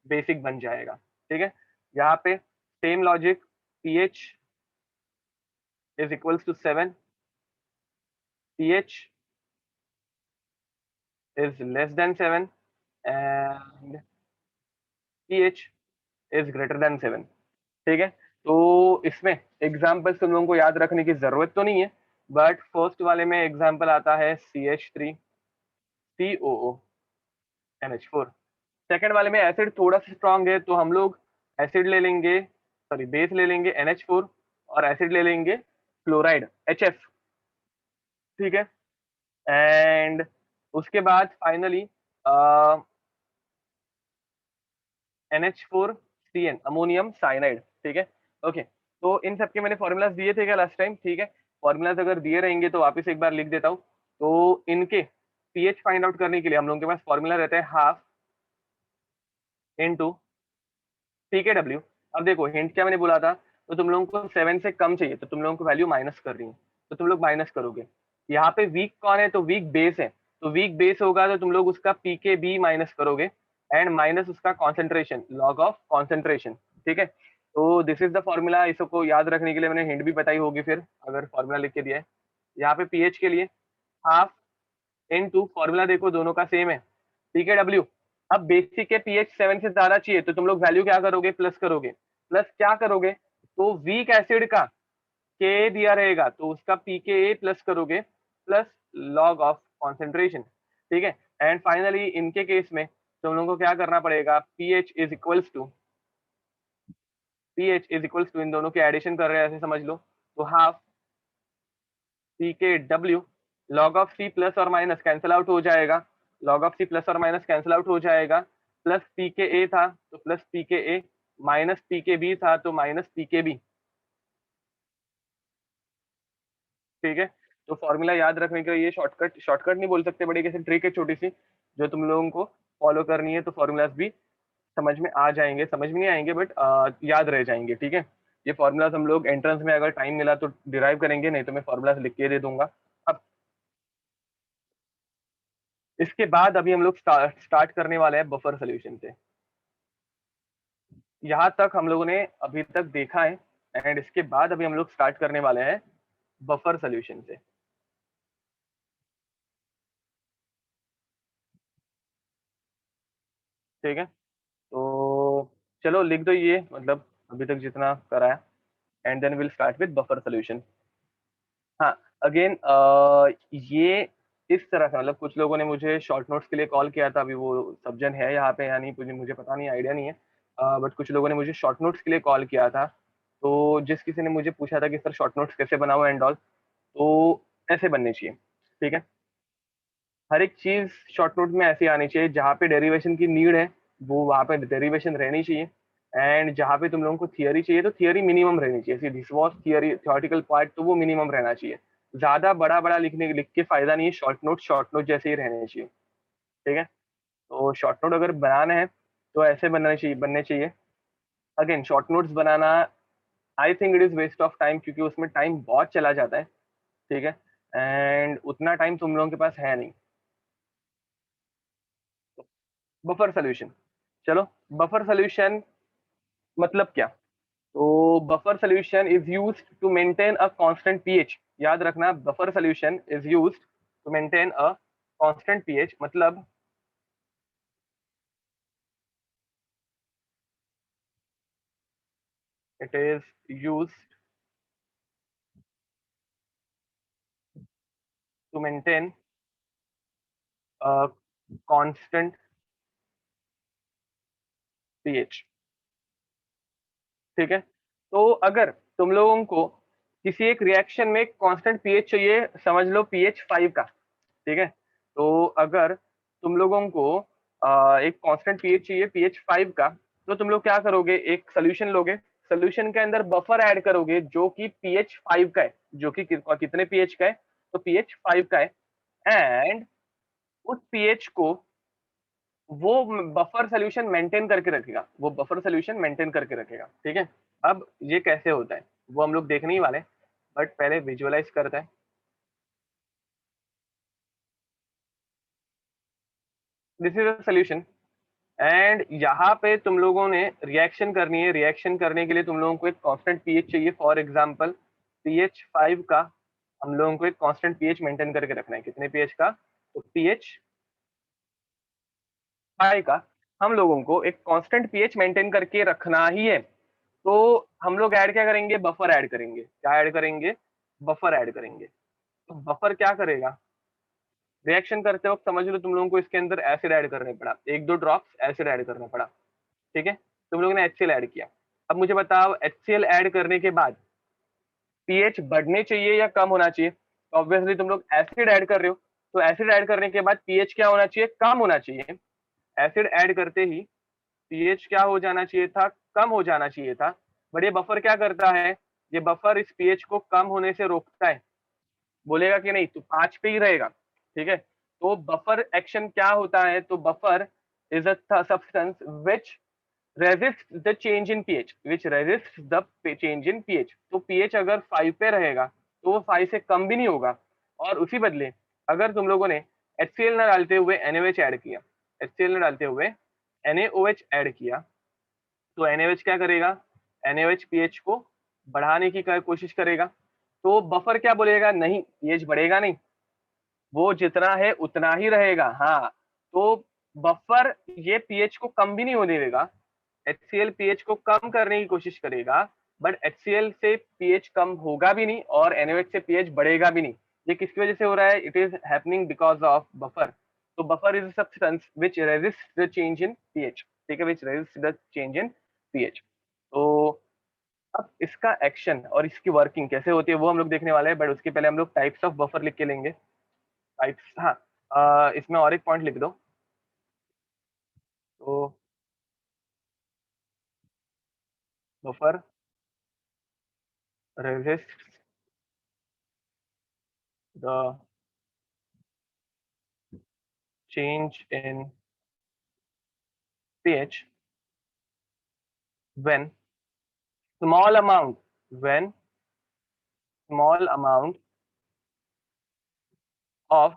Speaker 1: बेसिक बन जाएगा। ठीक है। यहाँ पे same logic, pH is equals to 7, pH is less than 7 and pH is greater than 7। ठीक है। तो इसमें एग्जाम्पल्स तुम लोगों को याद रखने की जरूरत तो नहीं है, बट फर्स्ट वाले में एग्जाम्पल आता है CH3COO सेकंड वाले में एसिड थोड़ा सा स्ट्रांग है तो हम लोग एसिड ले लेंगे, सॉरी बेस ले लेंगे NH4 और एसिड ले लेंगे क्लोराइड HF। ठीक है। एंड उसके बाद फाइनली NH4CN अमोनियम साइनाइड। ठीक है। ओके। तो इन सबके मैंने फॉर्मूलाज दिए थे क्या लास्ट टाइम, ठीक है। फॉर्मूलाज अगर दिए रहेंगे तो वापस एक बार लिख देता हूँ। तो इनके पीएच फाइंड आउट करने के लिए हम लोगों के पास फॉर्मूला रहता है हाफ इनटू PKW। अब देखो हिंट क्या मैंने बोला था, तो तुम लोगों को 7 से कम चाहिए तो तुम लोगों को वैल्यू माइनस कर रही है, तो तुम लोग माइनस करोगे। यहाँ पे वीक कौन है, तो वीक बेस है, तो वीक बेस होगा तो तुम लोग उसका PKB माइनस करोगे एंड माइनस उसका कॉन्सेंट्रेशन, लॉग ऑफ कॉन्सेंट्रेशन। ठीक है। तो दिस इज द फॉर्मूला, इसको याद रखने के लिए मैंने हिंट भी बताई होगी फिर अगर फॉर्मूला लिख के दिया है। यहाँ पे पीएच के लिए हाफ इनटू फॉर्मूला देखो दोनों का सेम है, PKW। अब बेसिक के पीएच 7 से ज्यादा चाहिए तो तुम लोग वैल्यू क्या करोगे, प्लस करोगे। प्लस क्या करोगे, तो वीक एसिड का के दिया रहेगा तो उसका पीके प्लस करोगे प्लस लॉग ऑफ कॉन्सेंट्रेशन। ठीक है। एंड फाइनली इनके केस में तुम लोगों को क्या करना पड़ेगा, पीएच इज इक्वल्स टू इन दोनों के एडिशन कर रहे हैं ऐसे समझ लो, तो half PKW log of C plus और माइनस कैंसिल आउट हो जाएगा, लॉग ऑफ सी प्लस और माइनस कैंसिल आउट हो जाएगा, प्लस PKA था तो प्लस PKA, माइनस PKB था तो माइनस PKB। ठीक है। तो फॉर्मूला याद रखने के लिए शॉर्टकट, शॉर्टकट नहीं बोल सकते, बड़ी कैसे ट्रिक है छोटी सी जो तुम लोगों को फॉलो करनी है, तो फॉर्मूलाज भी समझ में आ जाएंगे, समझ में नहीं आएंगे बट याद रह जाएंगे। ठीक है। ये फॉर्मूलाज हम लोग एंट्रेंस में अगर टाइम मिला तो डिराइव करेंगे, नहीं तो मैं फॉर्मूलाज लिख के दे दूंगा। अब इसके बाद अभी हम लोग स्टार्ट करने वाले हैं बफर सोल्यूशन से। यहाँ तक हम लोगों ने अभी तक देखा है, एंड इसके बाद अभी हम लोग स्टार्ट करने वाले हैं बफर सोल्यूशन से। ठीक है, तो चलो लिख दो ये, मतलब अभी तक जितना करा है, and then will start with buffer solution. हाँ, अगेन ये इस तरह से, मतलब कुछ लोगों ने मुझे शॉर्ट नोट्स के लिए कॉल किया था, अभी वो सब जन है यहाँ पे या नहीं मुझे पता नहीं, आइडिया नहीं है, बट कुछ लोगों ने मुझे शॉर्ट नोट्स के लिए कॉल किया था। तो जिस किसी ने मुझे पूछा था कि सर शॉर्ट नोट्स कैसे बनाओ एंड ऑल, तो ऐसे बनने चाहिए। ठीक है, हर एक चीज शॉर्ट नोट में ऐसी आनी चाहिए, जहाँ पे डेरिवेशन की नीड है वो वहाँ पे डेरिवेशन रहनी चाहिए, एंड जहाँ पे तुम लोगों को थियरी चाहिए तो थियरी मिनिमम रहनी चाहिए। This was theory, theoretical part तो वो मिनिमम रहना चाहिए। ज्यादा बड़ा बड़ा लिख के फायदा नहीं है, शॉर्ट नोट जैसे ही रहने चाहिए। ठीक है, तो शॉर्ट नोट अगर बनाना है तो ऐसे बनने चाहिए। अगेन शॉर्ट नोट्स बनाना, I think it is waste of time, क्योंकि उसमें टाइम बहुत चला जाता है। ठीक है, एंड उतना टाइम तुम लोगों के पास है नहीं। बफर सोल्यूशन, चलो, बफर सोल्यूशन मतलब क्या? तो buffer solution is used to maintain a constant pH. याद रखना, buffer solution is used to maintain a constant pH, मतलब it is used to maintain a constant pH. ठीक है, तो अगर तुम लोगों को किसी एक रिएक्शन में कांस्टेंट पीएच चाहिए, समझ लो पीएच 5 का। ठीक है, तो अगर तुम लोगों को एक कांस्टेंट पीएच चाहिए, पीएच 5 का, तो तुम लोग क्या करोगे, एक सोल्यूशन लोगे, सोल्यूशन के अंदर बफर ऐड करोगे जो कि पीएच 5 का है, जो कि कितने पीएच का है, तो पीएच 5 का है। एंड उस पीएच को वो बफर सोल्यूशन मेंटेन करके रखेगा, वो बफर सोल्यूशन मेंटेन करके रखेगा। ठीक है, अब ये कैसे होता है वो हम लोग देखने ही वाले, बट पहले विजुअलाइज करते हैं। This is a solution, and यहाँ पे तुम लोगों ने रिएक्शन करनी है। रिएक्शन करने के लिए तुम लोगों को एक कांस्टेंट पीएच चाहिए, फॉर एग्जांपल पीएच 5 का हम लोगों को एक कांस्टेंट पीएच मेंटेन करके रखना है। कितने पीएच का? तो पीएच 5 का हम लोगों को एक कांस्टेंट पीएच मेंटेन करके रखना ही है। तो हम लोग ऐड क्या करेंगे, बफर ऐड करेंगे। क्या ऐड करेंगे? बफर ऐड करेंगे। तो बफर क्या करेगा, रिएक्शन करते वक्त समझ लो तुम लोगों को इसके अंदर एसिड ऐड करने पड़ा, एक दो ड्रॉप्स एसिड ऐड करना पड़ा। ठीक है, तुम लोगों ने HCl ऐड किया। अब मुझे बताओ, HCl ऐड करने के बाद पीएच बढ़ने चाहिए या कम होना चाहिए? तो ऑब्वियसली तुम लोग एसिड ऐड कर रहे हो, तो एसिड ऐड करने के बाद पीएच क्या होना चाहिए? कम होना चाहिए। एसिड ऐड करते ही पीएच क्या हो जाना चाहिए था? कम हो जाना चाहिए था। बट ये बफर क्या करता है, ये बफर इस पीएच को कम होने से रोकता है। बोलेगा कि नहीं, तो 5 पे ही रहेगा। ठीक है, तो बफर एक्शन क्या होता है? तो buffer is a substance which resist the change in pH, which resist the change in pH. तो पीएच अगर 5 पे रहेगा तो वो 5 से कम भी नहीं होगा। और उसी बदले अगर तुम लोगों ने HCl ना डालते हुए NaOH ऐड किया, HCl ना डालते हुए NaOH ऐड किया, तो NaOH क्या करेगा? NaOH पीएच को बढ़ाने की कोशिश करेगा। तो बफर क्या बोलेगा? नहीं, पीएच बढ़ेगा नहीं, वो जितना है उतना ही रहेगा। हाँ, तो बफर ये पीएच को कम भी नहीं होने देगा। HCl पीएच को कम करने की कोशिश करेगा, बट HCl से पीएच कम होगा भी नहीं और NaOH से पीएच बढ़ेगा भी नहीं। ये किसकी वजह से हो रहा है? It is happening because of buffer. तो buffer is a substance which resist the change in pH. ठीक है, which resist the change in pH. तो अब इसका एक्शन और इसकी वर्किंग कैसे होती है वो हम लोग देखने वाले हैं, बट उसके पहले हम लोग टाइप्स ऑफ बफर लिख के लेंगे। टाइप्स, हाँ, इसमें और एक पॉइंट लिख दो। तो buffer resist the change in pH when small amount when small amount of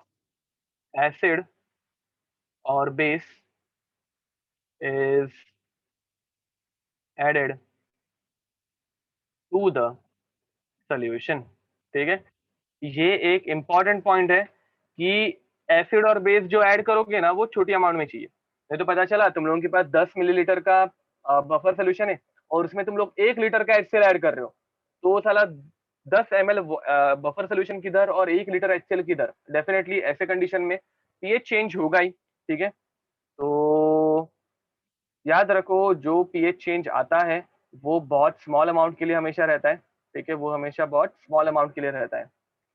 Speaker 1: acid or base is added to the solution. ठीक है, ये एक इंपॉर्टेंट पॉइंट है कि एसिड और बेस जो ऐड करोगे ना वो छोटी अमाउंट में चाहिए। नहीं तो पता चला तुम लोगों के पास 10 मिलीलीटर का बफर सोल्यूशन है और उसमें तुम लोग 1 लीटर का HCl ऐड कर रहे हो, तो साला 10 ml बफर सोल्यूशन की दर और 1 लीटर HCl की दर, डेफिनेटली ऐसे कंडीशन में पीएच चेंज होगा ही। ठीक है, तो याद रखो जो पीएच चेंज आता है वो बहुत स्मॉल अमाउंट के लिए हमेशा रहता है। ठीक है, वो हमेशा बहुत स्मॉल अमाउंट के लिए रहता है।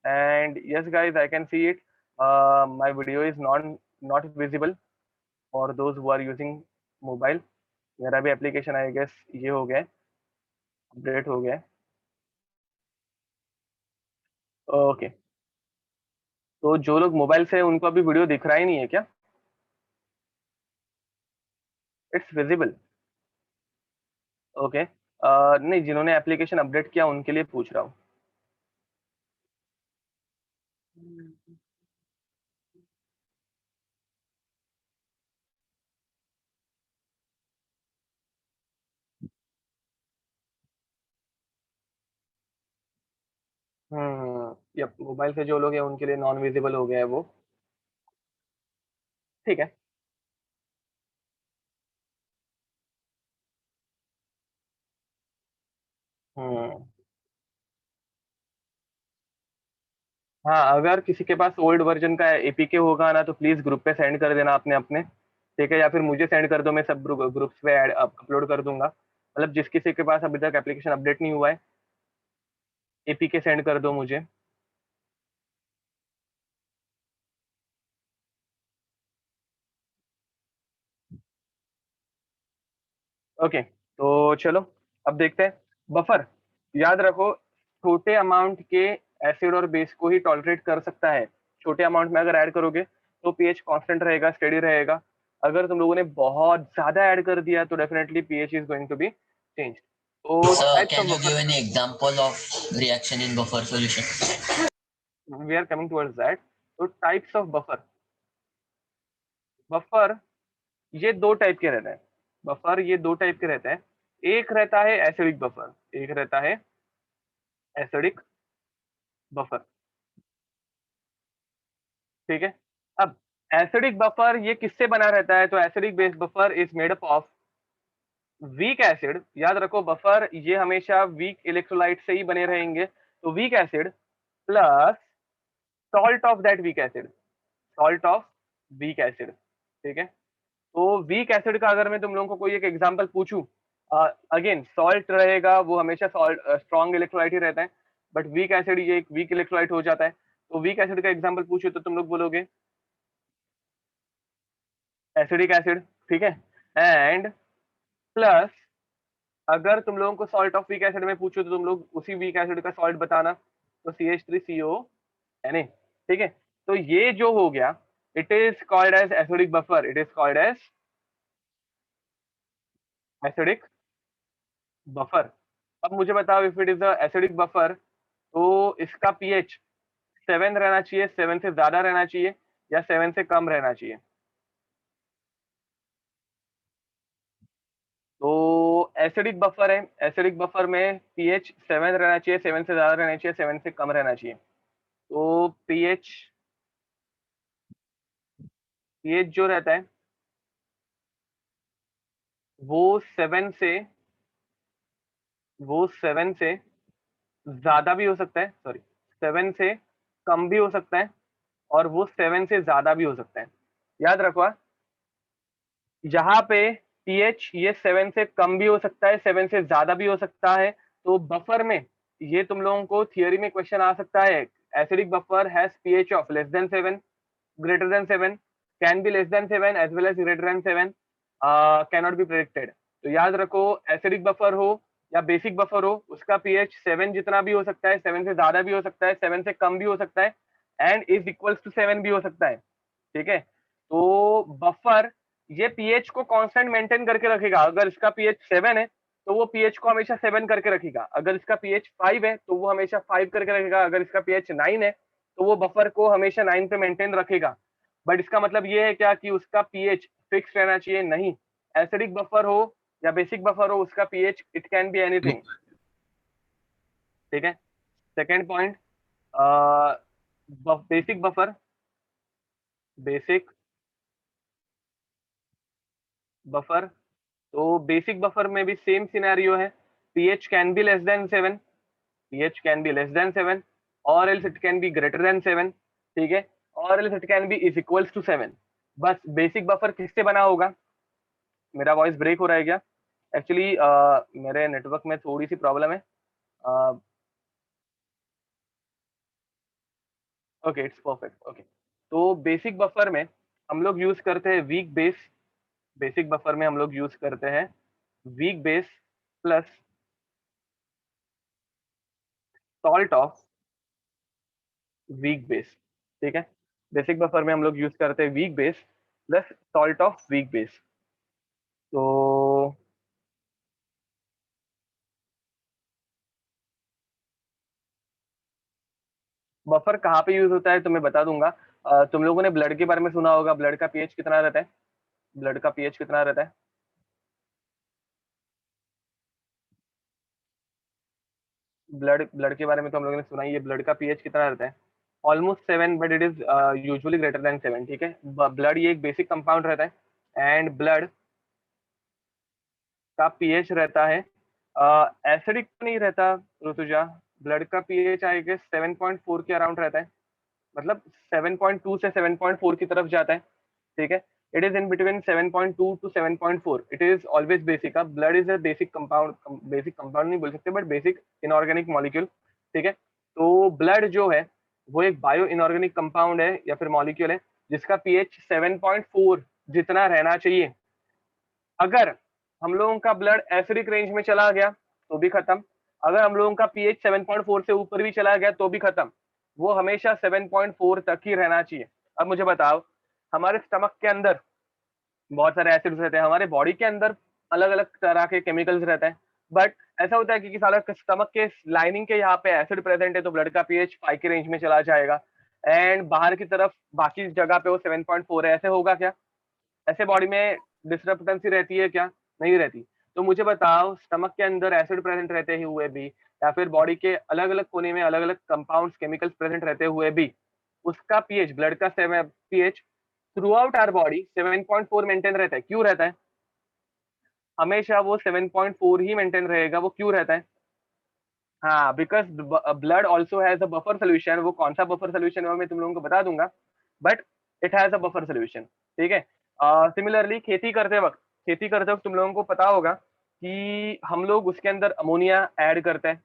Speaker 1: And yes guys, I can see it, my video is not visible for those who are using mobile. मेरा भी एप्लीकेशन आई गेस ये हो गया, अपडेट हो गया। ओके, तो जो लोग मोबाइल से उनको अभी वीडियो दिख रहा ही नहीं है क्या? It's visible. ओके, नहीं, जिन्होंने एप्लीकेशन अपडेट किया उनके लिए पूछ रहा हूँ। यप, मोबाइल से जो लोग हैं उनके लिए नॉन विजिबल हो गया है वो। ठीक है। हम्म हाँ, अगर किसी के पास ओल्ड वर्जन का एपीके होगा ना तो प्लीज ग्रुप पे सेंड कर देना अपने अपने। ठीक है, या फिर मुझे सेंड कर दो, मैं सब ग्रुप्स पे ऐड अपलोड कर दूंगा। मतलब जिस किसी के पास अभी तक एप्लीकेशन अपडेट नहीं हुआ है, एपीके सेंड कर दो मुझे। ओके, तो चलो अब देखते हैं। बफर, याद रखो, छोटे अमाउंट के एसिड और बेस को ही टॉलरेट कर सकता है। छोटे अमाउंट में अगर ऐड करोगे तो पीएच कांस्टेंट रहेगा, स्टेडी रहेगा। अगर तुम लोगों ने बहुत ज्यादा ऐड कर दिया तो definitely pH is going to be change. तो
Speaker 2: Sir,
Speaker 1: types of
Speaker 2: can you give
Speaker 1: buffer,
Speaker 2: any example of reaction in buffer solution?
Speaker 1: We are coming towards that. तो टाइप्स ऑफ बफर, बफर ये दो टाइप के रहते हैं। बफर ये दो टाइप के रहते हैं। एक रहता है एसिडिक बफर, एक रहता है एसिडिक बफर। ठीक है, अब एसिडिक बफर ये किससे बना रहता है? तो acidic base buffer is made up of weak acid. याद रखो, बफर ये हमेशा वीक इलेक्ट्रोलाइट से ही बने रहेंगे। तो weak acid plus salt of that weak acid, salt of weak acid. ठीक है, तो वीक एसिड का अगर मैं तुम लोगों को कोई एक एग्जांपल पूछूं, अगेन सॉल्ट रहेगा, वो हमेशा सॉल्ट स्ट्रॉन्ग इलेक्ट्रोलाइट ही रहता है, बट वीक एसिड ये एक वीक इलेक्ट्रोलाइट हो जाता है। तो वीक एसिड का एग्जांपल पूछो तो तुम लोग बोलोगे एसिडिक एसिड। ठीक है, एंड प्लस अगर तुम लोगों को सॉल्ट ऑफ वीक एसिड में पूछो तो तुम लोग उसी वीक एसिड का सॉल्ट बताना, तो CH3CO Na। ठीक है, तो ये जो हो गया, it is called as acidic buffer, it is called as acidic buffer. अब मुझे बताओ, if it is a acidic buffer तो इसका पीएच 7 रहना चाहिए, 7 से ज्यादा रहना चाहिए, या 7 से कम रहना चाहिए? तो एसिडिक बफर है, एसिडिक बफर में पीएच 7 रहना चाहिए, 7 से ज्यादा रहना चाहिए, 7 से कम रहना चाहिए। तो पीएच जो रहता है वो 7 से वो 7 से ज्यादा भी हो सकता है, सॉरी, 7 से कम भी हो सकता है, और वो 7 से ज्यादा भी हो सकता है। याद रखो, जहां पे पीएच ये 7 से कम भी हो सकता है, 7 से ज्यादा भी हो सकता है, तो बफर में ये तुम लोगों को थियोरी में क्वेश्चन आ सकता है, acidic buffer has pH of less than 7, greater than 7, can be less than 7 as well as greater than 7, cannot be predicted। तो याद रखो, एसिडिक बफर हो या बेसिक बफर हो, उसका पीएच 7 जितना भी हो सकता है, 7 से ज्यादा भी हो सकता है, 7 से कम भी हो सकता है, एंड इज इक्वल्स टू 7 भी हो सकता है। ठीक है, तो बफर ये पीएच को कांस्टेंट मेंटेन करके रखेगा। अगर इसका पीएच 7 है तो वो पीएच को हमेशा 7 करके रखेगा। अगर इसका पीएच 5 है तो वो हमेशा 5 करके रखेगा। अगर इसका पीएच 9 है तो वो बफर को हमेशा 9 पे मेंटेन रखेगा। बट इसका मतलब ये है क्या कि उसका पीएच फिक्स रहना चाहिए? नहीं। एसिडिक बफर हो या बेसिक बफर हो उसका pH it can be anything, ठीक है। Second point, basic buffer, basic buffer, तो बेसिक बफर में भी सेम सिनेरियो है, pH can be less than 7, pH can be less than 7 or else it can be greater than 7, ठीक है, और else it can be is equals to 7। बस बेसिक बफर किससे बना होगा? मेरा वॉइस ब्रेक हो रहा है क्या? एक्चुअली मेरे नेटवर्क में थोड़ी सी प्रॉब्लम है। Okay, it's perfect, okay. तो बेसिक बफर में हम लोग यूज करते हैं वीक बेस, बेसिक बफर में हम लोग यूज करते हैं weak base plus salt of weak base, ठीक है। बेसिक बफर में हम लोग यूज करते हैं weak base plus salt of weak base. तो बफर कहाँ पे यूज होता है तो मैं बता दूंगा। तुम लोगों ने ब्लड के बारे में सुना होगा, ब्लड का पीएच कितना रहता है? ब्लड का पीएच कितना रहता है? ब्लड ब्लड के बारे में तो हम लोगों ने सुना ही है, ब्लड का पीएच कितना रहता है? Almost 7, but it is usually greater than 7, ठीक है। ब्लड ये एक बेसिक कंपाउंड रहता है एंड ब्लड का पीएच रहता है एसिडिक तो नहीं रहता ऋतुजा, ब्लड का पीएच आई गेस 7.4 के अराउंड रहता है, मतलब 7.2 से 7.4 की तरफ जाता है, ठीक है। It is in between 7.2 to 7.4, it is always basic. अब blood is a basic compound, basic compound नहीं बोल सकते बट बेसिक इनऑर्गेनिक मॉलिक्यूल, ठीक है। तो ब्लड जो है वो एक बायो इनऑर्गेनिक कंपाउंड है या फिर मॉलिक्यूल है जिसका पीएच 7.4 जितना रहना चाहिए। अगर हम लोगों का ब्लड एसिडिक रेंज में चला गया तो भी खत्म, अगर हम लोगों का पीएच 7.4 से ऊपर भी चला गया तो भी खत्म, वो हमेशा 7.4 तक ही रहना चाहिए। अब मुझे बताओ, हमारे स्टमक के अंदर बहुत सारे एसिड्स रहते हैं, हमारे बॉडी के अंदर अलग अलग तरह के केमिकल्स रहते हैं, बट ऐसा होता है कि साला स्टमक के लाइनिंग के यहाँ पे एसिड प्रेजेंट है तो ब्लड का पीएच 5 के रेंज में चला जाएगा एंड बाहर की तरफ बाकी जगह पे वो 7.4 है, ऐसे होगा क्या? ऐसे बॉडी में डिस्टर्बेंसी रहती है क्या? नहीं रहती। तो मुझे बताओ, स्टमक के अंदर एसिड प्रेजेंट रहते हुए भी या फिर बॉडी के अलग अलग कोने में अलग अलग कंपाउंड्स केमिकल्स प्रेजेंट रहते हुए भी उसका पीएच, ब्लड का pH through out our body 7.4 maintain रहता है। क्यों रहता है? हमेशा वो 7.4 ही मेंटेन रहेगा। वो क्यों रहता है? हाँ, because blood also has a buffer solution. वो कौन सा बफर सोल्यूशन है वो मैं तुम लोगों को बता दूंगा, but it has a buffer solution, ठीक है। सिमिलरली खेती करते वक्त तुम लोगों को पता होगा कि हम लोग उसके अंदर अमोनिया ऐड करते हैं,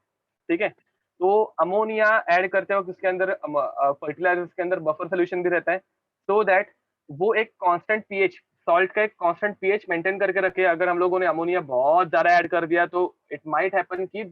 Speaker 1: ठीक है। तो अमोनिया ऐड करते वक्त उसके अंदर फर्टिलाइजर्स के अंदर बफर सोल्यूशन भी रहता है, सो दैट वो एक कांस्टेंट पीएच, सॉल्ट का एक कांस्टेंट पीएच मेंटेन करके रखे। अगर हम लोगों ने अमोनिया बहुत ज्यादा ऐड कर दिया तो इट माइट हैपन कि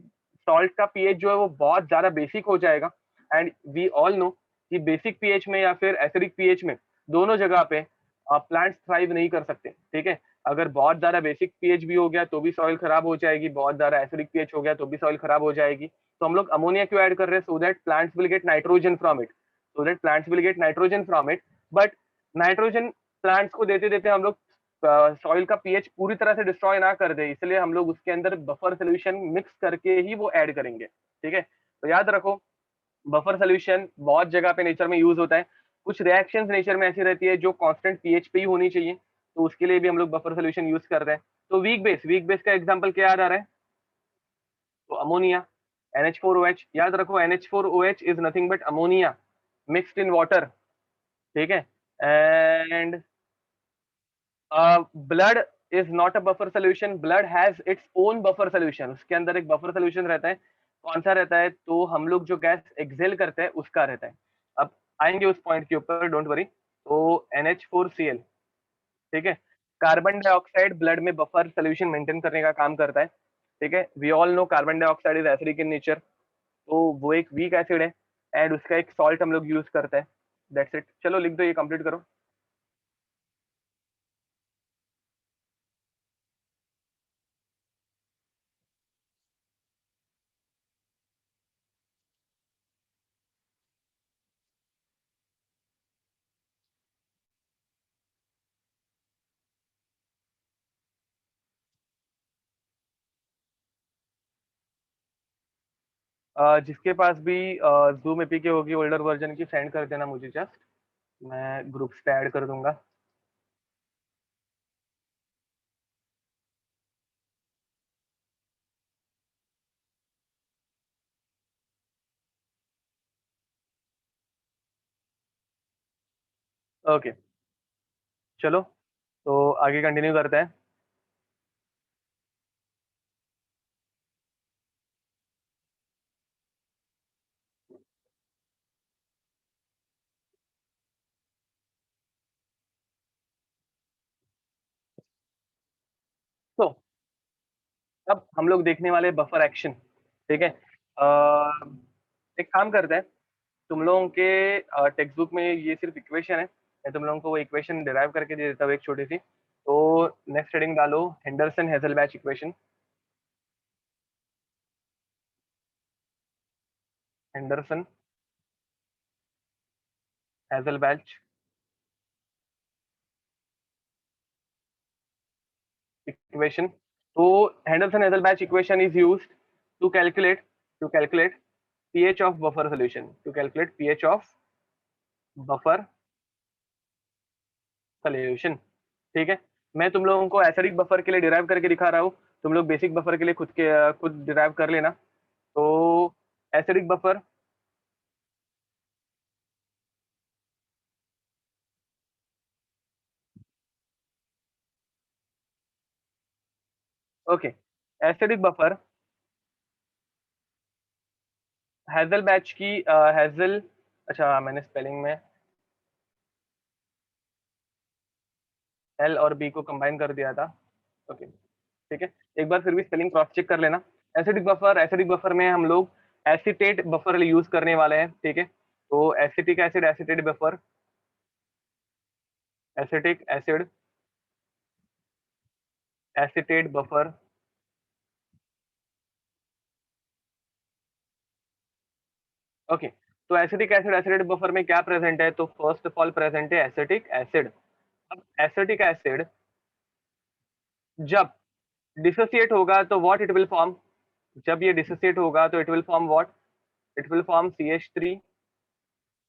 Speaker 1: सॉल्ट का पीएच जो है वो बहुत ज्यादा बेसिक हो जाएगा एंड वी ऑल नो कि बेसिक पीएच में या फिर एसिडिक पीएच में दोनों जगह पे प्लांट्स थ्राइव नहीं कर सकते, ठीक है। अगर बहुत ज्यादा बेसिक पीएच भी हो गया तो भी सॉइल खराब हो जाएगी, बहुत ज्यादा एसिडिक पीएच हो गया तो भी सॉइल खराब हो जाएगी। तो हम लोग अमोनिया क्यों ऐड कर रहे हैं? So that plants will get nitrogen from it, so that plants will get nitrogen from it. But nitrogen plants को देते देते हम लोग सॉइल का पीएच पूरी तरह से डिस्ट्रॉय ना कर दे, इसलिए हम लोग उसके अंदर बफर सोल्यूशन मिक्स करके ही वो ऐड करेंगे, ठीक है। तो याद रखो, बफर सोल्यूशन बहुत जगह पे नेचर में यूज होता है। कुछ रिएक्शंस नेचर में ऐसी रहती है जो कांस्टेंट पीएच पे ही होनी चाहिए, तो उसके लिए भी हम लोग बफर सोल्यूशन यूज कर रहे हैं। तो वीक बेस का एग्जांपल क्या याद आ रहा है? तो अमोनिया, NH4OH। याद रखो, NH4OH is nothing but ammonia mixed in water, ठीक है। And blood is not a buffer solution, blood has its own buffer solution. उसके अंदर एक बफर सोल्यूशन रहता है। कौन सा रहता है? तो हम लोग जो गैस एक्सेल करते हैं उसका रहता है। अब आएंगे उस पॉइंट के ऊपर, डोंट वरी। तो NH4Cl, ठीक है। कार्बन डाइऑक्साइड ब्लड में बफर सोल्यूशन मेंटेन करने का काम करता है, ठीक है। We all know carbon dioxide is acidic in nature, तो वो एक वीक एसिड है एंड उसका एक सॉल्ट हम लोग यूज करते हैं। दैट्स इट, चलो लिख दो, ये कंप्लीट करो। जिसके पास भी जूम एपीके होगी ओल्डर वर्जन की, सेंड कर देना मुझे जस्ट, मैं ग्रुप्स पे ऐड कर दूंगा। ओके, चलो तो आगे कंटिन्यू करते हैं। तो अब हम लोग देखने वाले बफर एक्शन, ठीक है। एक काम करते हैं, तुम लोगों के टेक्स्ट बुक में ये सिर्फ इक्वेशन है, मैं तुम लोगों को वो इक्वेशन डिराइव करके दे देता हूँ एक छोटी सी। तो नेक्स्ट हेडिंग डालो Henderson Hasselbalch equation. Henderson Hasselbalch equation. तो Henderson Hasselbalch equation is used to calculate pH of buffer solution, to calculate pH of buffer solution, ठीक है। मैं तुम लोगों को एसिडिक बफर के लिए डिराइव करके दिखा रहा हूँ, तुम लोग बेसिक बफर के लिए खुद डिराइव कर लेना। तो acidic buffer, okay, acidic buffer hazel batch की हेजल, अच्छा मैंने स्पेलिंग में एल और बी को कंबाइन कर दिया था, ओके ठीक है। एक बार फिर भी स्पेलिंग क्रॉस चेक कर लेना। एसिडिक बफर में हम लोग एसीटेट बफर यूज करने वाले हैं, ठीक है। तो acetic acid acetate buffer, acetic acid acetate buffer, okay. तो एसिटिक एसिड एसिडेट बफर में क्या प्रेजेंट है, तो फर्स्ट ऑफ ऑल प्रेजेंट है एसिटिक एसिड। अब एसिटिक एसिड जब डिसोसिएट होगा तो व्हाट इट विल फॉर्म, जब ये डिसोसिएट होगा तो it will form what, it will form CH3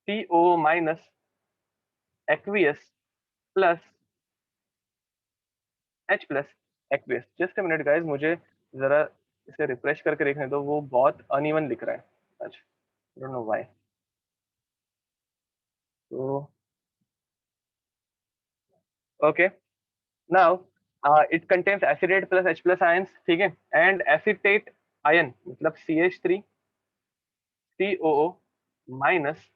Speaker 1: CO minus aqueous plus H plus aqueous. Just a minute guys, मुझे जरा इसे रिफ्रेश करके देखने दो, वो बहुत अनइवन लिख रहा है आज, डोंट नो व्हाई। तो okay, now it contains acetate plus H plus ions, ठीक है, एंड एसिटेट आयन मतलब CH3COO माइनस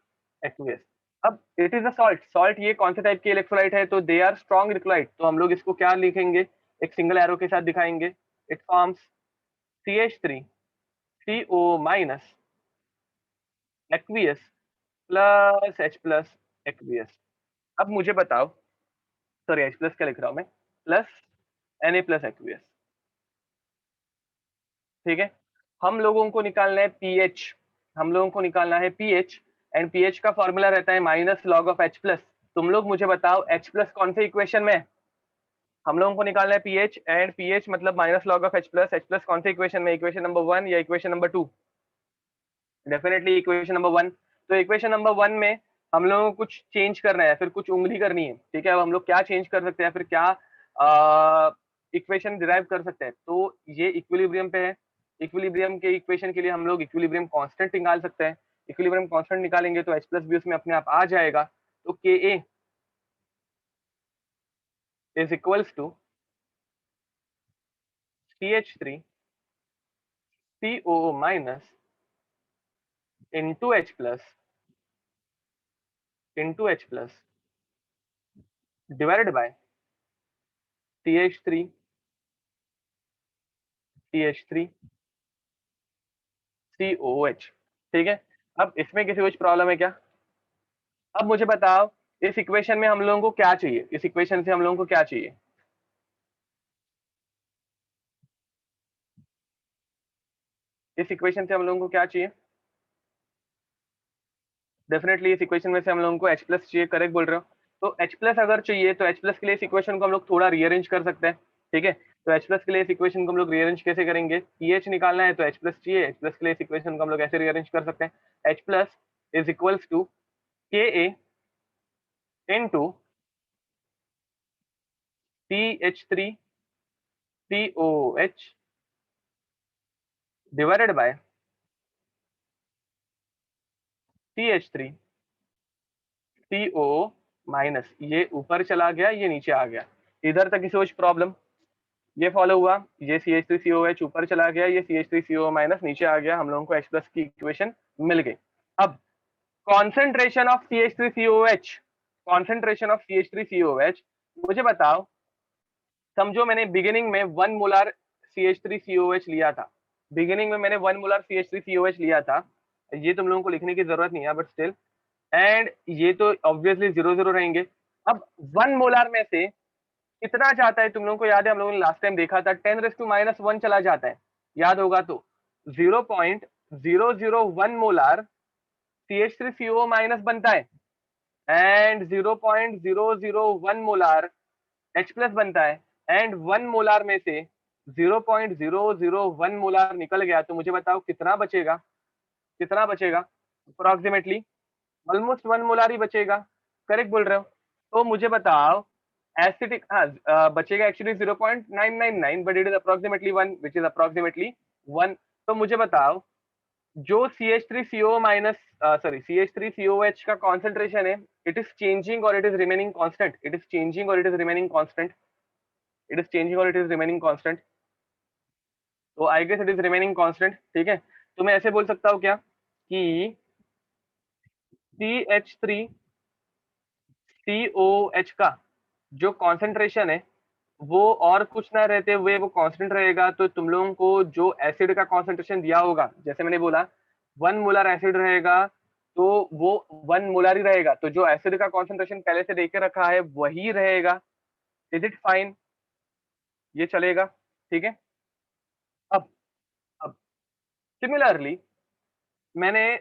Speaker 1: एक्वियस। अब it is a salt, salt ये कौन से टाइप की इलेक्ट्रोलाइट है, तो दे आर स्ट्रॉन्ग इलेक्ट्रोलाइट, तो हम लोग इसको क्या लिखेंगे, एक सिंगल एरो के साथ दिखाएंगे। It forms CH3CO minus aqueous plus H plus aqueous. अब मुझे बताओ, सॉरी H प्लस क्या लिख रहा हूं मैं, प्लस Na प्लस एक्वियस, ठीक है। हम लोगों को निकालना है पीएच, हम लोगों को निकालना है पीएच, एंड पीएच का फॉर्मूला रहता है minus log of H plus. तुम लोग मुझे बताओ H प्लस कौन से इक्वेशन में है, हम लोगों को निकालना है पीएच, एंड पीएच मतलब minus log of H plus कौन से इक्वेशन में, इक्वेशन नंबर 1 या equation number 2, definitely equation number 1। तो इक्वेशन नंबर 1 में हम लोगों को कुछ चेंज करना है, फिर कुछ उंगली करनी है, ठीक है। अब हम लोग क्या चेंज कर सकते हैं, फिर क्या इक्वेशन डिराइव कर सकते हैं, तो ये इक्विलिब्रियम पे है। इक्विलिब्रियम के इक्वेशन के लिए हम लोग इक्विलिब्रियम कांस्टेंट निकाल सकते हैं। इक्विलिब्रियम कांस्टेंट निकालेंगे तो H प्लस भी उसमें अपने आप आ जाएगा। तो Ka is equals to CH3COO minus into H plus divided by CH3COH, ठीक है। अब इसमें किसी कुछ प्रॉब्लम है क्या, अब मुझे बताओ इस इक्वेशन में हम लोगों को क्या चाहिए, इस इक्वेशन से हम लोगों को क्या चाहिए, इस इक्वेशन से हम लोगों को क्या चाहिए, डेफिनेटली इस इक्वेशन में से हम लोगों को H प्लस चाहिए, करेक्ट बोल रहे हो। तो H प्लस अगर चाहिए तो H प्लस के लिए इस इक्वेशन को हम लोग थोड़ा रीअरेंज कर सकते हैं, ठीक है। तो H प्लस के लिए इस इक्वेशन को हम लोग रीअरेंज कैसे करेंगे, पीएच निकालना है तो H प्लस चाहिए, H प्लस के लिए इस इक्वेशन को हम लोग ऐसे रीअरेंज कर सकते हैं, H plus is equals to Ka into CH3 COOH divided by CH3 CO minus, ये ऊपर चला गया ये नीचे आ गया, इधर तक ही सोच प्रॉब्लम, ये फॉलो हुआ, ये CH3COH ऊपर चला गया, ये CH3CO माइनस नीचे आ गया, हम लोगों को H प्लस की इक्वेशन मिल गई। अब concentration of CH3COH, concentration of CH3COH, मुझे बताओ, समझो मैंने बिगिनिंग में 1 मोलर CH3COH लिया था, बिगिनिंग में मैंने 1 मोलर CH3COH लिया था, ये तुम लोगों को लिखने की जरूरत नहीं है बट स्टिल, एंड ये तो ऑब्वियसली 0 0 रहेंगे। अब 1 मोलर में से कितना जाता है, तुम लोगों को याद है हम लोगों ने लास्ट टाइम देखा था 10⁻⁻1 चला जाता है, याद होगा तो 0.001 मोलर CH3CO माइनस बनता है एंड 0.001 मोलर H प्लस बनता है, एंड 1 मोलर में से 0.001 मोलर निकल गया, तो मुझे बताओ कितना बचेगा, कितना बचेगा, अप्रोक्सीमेटली ऑलमोस्ट 1 मोलर ही बचेगा, करेक्ट बोल रहे हो। तो मुझे बताओ एसिटिक, हाँ बचेगा actually 0.999 but it is approximately 1 which is approximately 1। तो मुझे बताओ जो CH3CO माइनस सॉरी CH3COH का कॉन्सेंट्रेशन है, इट इज चेंजिंग और it is remaining constant, it is changing और it is remaining constant, it is changing और इट इज रिमेनिंग कांस्टेंट, तो I guess it is remaining constant, ठीक है। तो मैं ऐसे बोल सकता हूँ क्या कि CH3COH का जो कॉन्सेंट्रेशन है वो और कुछ ना रहते हुए वो कांस्टेंट रहेगा, तो तुम लोगों को जो एसिड का कॉन्सेंट्रेशन दिया होगा, जैसे मैंने बोला 1 मोलर एसिड रहेगा तो वो 1 मोलर ही रहेगा, तो जो एसिड का कॉन्सेंट्रेशन पहले से देके रखा है वही रहेगा, इज इट फाइन, ये चलेगा, ठीक है। अब सिमिलरली मैंने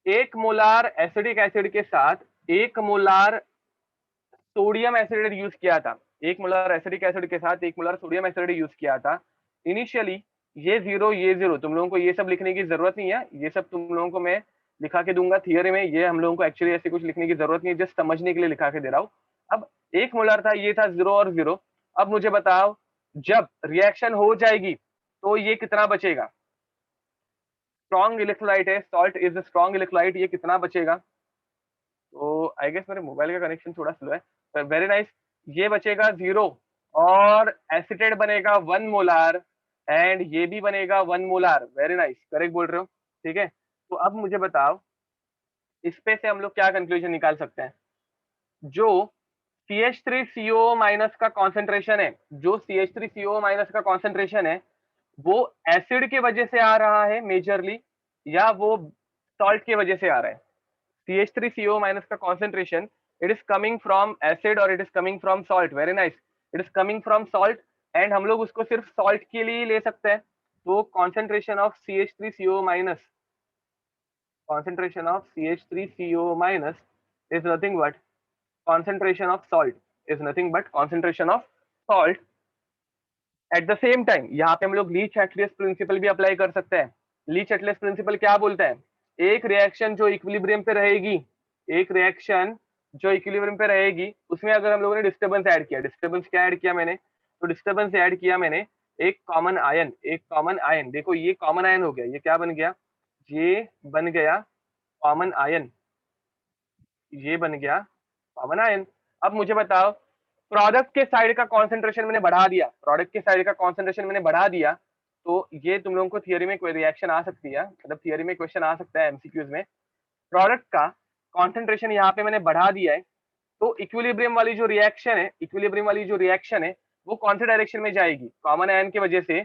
Speaker 1: 1 मोलार एसिडिक एसिड के साथ 1 मोलार सोडियम एसिड यूज किया था, 1 मोलर एसिडिक एसिड के साथ 1 मोलर सोडियम एसिड यूज किया था। इनिशियली ये 0 ये 0, तुम लोगों को ये सब लिखने की जरूरत नहीं है, ये सब तुम लोगों को मैं लिखा के दूंगा थियरी में, ये हम लोगों को एक्चुअली ऐसे कुछ लिखने की जरूरत नहीं है, जस्ट समझने के लिए लिखा के दे रहा हूँ। अब 1 मोलर था, ये था 0 और 0। अब मुझे बताओ जब रिएक्शन हो जाएगी तो ये कितना बचेगा, स्ट्रॉन्ग इलेक्ट्रोलाइट है, सॉल्ट इज स्ट्रॉन्ग इलेक्ट्रोलाइट, ये कितना बचेगा, तो आई गेस मेरे मोबाइल का कनेक्शन थोड़ा स्लो है, पर वेरी नाइस, ये बचेगा 0 और एसिटेट बनेगा 1 मोलार एंड ये भी बनेगा 1 मोलार, वेरी नाइस, करेक्ट बोल रहे हो, ठीक है। तो अब मुझे बताओ इस पे से हम लोग क्या कंक्लूजन निकाल सकते हैं, जो CH3CO माइनस का कॉन्सेंट्रेशन है, जो CH3CO माइनस का कॉन्सेंट्रेशन है वो एसिड के वजह से आ रहा है मेजरली या वो सॉल्ट की वजह से आ रहा है, CH3CO माइनस का concentration it is coming from acid और it is coming from salt, very nice, it is coming from salt and हम लोग उसको सिर्फ सॉल्ट के लिए ले सकते हैं, तो concentration of CH3CO minus, concentration of CH3CO minus is nothing but concentration of salt, is nothing but concentration of salt। At the same time यहाँ पे हम लोग लीच एटलियस प्रिंसिपल भी अप्लाई कर सकते हैं। लीच एटलियस प्रिंसिपल क्या बोलता है, एक रिएक्शन जो इक्विलिब्रियम पे रहेगी, एक रिएक्शन जो इक्विलिब्रियम पे रहेगी उसमें अगर हम लोगों ने डिस्टर्बेंस ऐड किया, डिस्टर्बेंस क्या ऐड किया मैंने, तो डिस्टर्बेंस ऐड किया मैंने एक कॉमन आयन, एक कॉमन आयन, देखो ये कॉमन आयन हो गया, ये क्या बन गया, ये बन गया कॉमन आयन, ये बन गया कॉमन आयन। अब मुझे बताओ प्रोडक्ट के साइड का कॉन्सेंट्रेशन मैंने बढ़ा दिया, प्रोडक्ट के साइड का कॉन्सेंट्रेशन मैंने बढ़ा दिया, तो ये तुम लोगों को थियरी में कोई रिएक्शन आ सकती है, मतलब थियरी में क्वेश्चन आ सकता है एमसीक्यूज में, प्रोडक्ट का कॉन्सेंट्रेशन यहाँ पे मैंने बढ़ा दिया है, तो इक्विलिब्रियम वाली जो रिएक्शन है, इक्विलिब्रियम वाली जो रिएक्शन है वो कौन से डायरेक्शन में जाएगी, कॉमन आयन की वजह से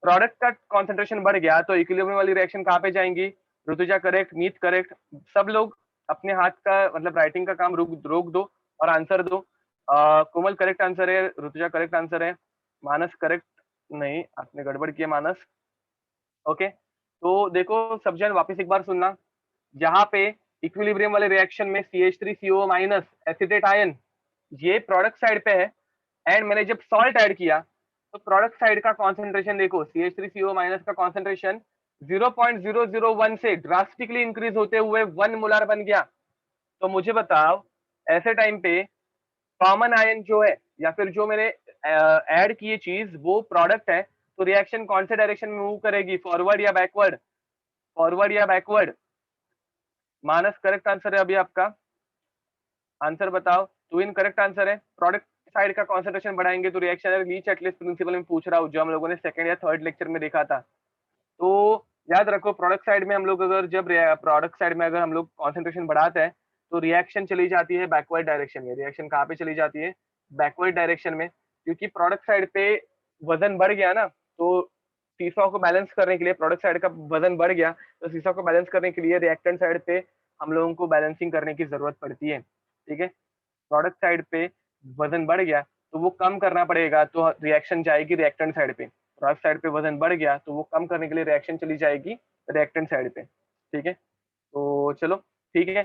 Speaker 1: प्रोडक्ट का कॉन्सेंट्रेशन बढ़ गया तो इक्विलिब्रियम वाली रिएक्शन कहाँ पे जाएंगी, ऋतुजा करेक्ट, मीत करेक्ट, सब लोग अपने हाथ का मतलब राइटिंग का काम रोक दो और आंसर दो। कोमल करेक्ट आंसर है, ऋतुजा करेक्ट आंसर है, मानस करेक्ट नहीं, आपने गड़बड़ किया मानस, ओके। तो देखो सब जन वापस एक बार सुनना, यहाँ पे इक्विलिब्रियम वाले रिएक्शन में CH3CO माइनस एसिटेट आयन ये प्रोडक्ट साइड पे है, एंड मैंने जब सॉल्ट ऐड किया तो तो प्रोडक्ट साइड का कॉन्सेंट्रेशन देखो, CH3CO माइनस का कॉन्सेंट्रेशन 0.001 से ड्रास्टिकली इंक्रीज होते हुए 1 मोलार बन गया। तो मुझे बताओ ऐसे टाइम पे कॉमन आयन जो है या फिर जो मैंने ऐड की चीज वो प्रोडक्ट है, तो रिएक्शन कौन से डायरेक्शन में मूव करेगी, फॉरवर्ड या बैकवर्ड? फॉरवर्ड या बैकवर्ड? मानस करेक्ट आंसर है अभी आपका, आंसर बताओ। तो इनकरेक्ट आंसर है। प्रोडक्ट साइड का कॉन्सेंट्रेशन बढ़ाएंगे तो रिएक्शन लीच एटलिस्ट प्रिंसिपल में पूछ रहा हूँ, जो हम लोगों ने सेकंड या थर्ड लेक्चर में देखा था। तो याद रखो प्रोडक्ट साइड में हम लोग अगर जब प्रोडक्ट साइड में अगर हम लोग कॉन्सेंट्रेशन बढ़ाते हैं तो रिएक्शन चली जाती है बैकवर्ड डायरेक्शन में। रिएक्शन कहाँ पे चली जाती है? बैकवर्ड डायरेक्शन में, क्योंकि प्रोडक्ट साइड पे वजन बढ़ गया ना, तो सीसा को बैलेंस करने के लिए, प्रोडक्ट साइड का वजन बढ़ गया तो सीसा को बैलेंस करने के लिए रिएक्टेंट साइड पे हम लोगों को बैलेंसिंग करने की जरूरत पड़ती है। ठीक है, प्रोडक्ट साइड पे वजन बढ़ गया तो वो कम करना पड़ेगा, तो रिएक्शन जाएगी रिएक्टेंट साइड पे। प्रोडक्ट साइड पे वजन बढ़ गया तो वो कम करने के लिए रिएक्शन चली जाएगी रिएक्टेंट साइड पे। ठीक है, तो चलो ठीक है।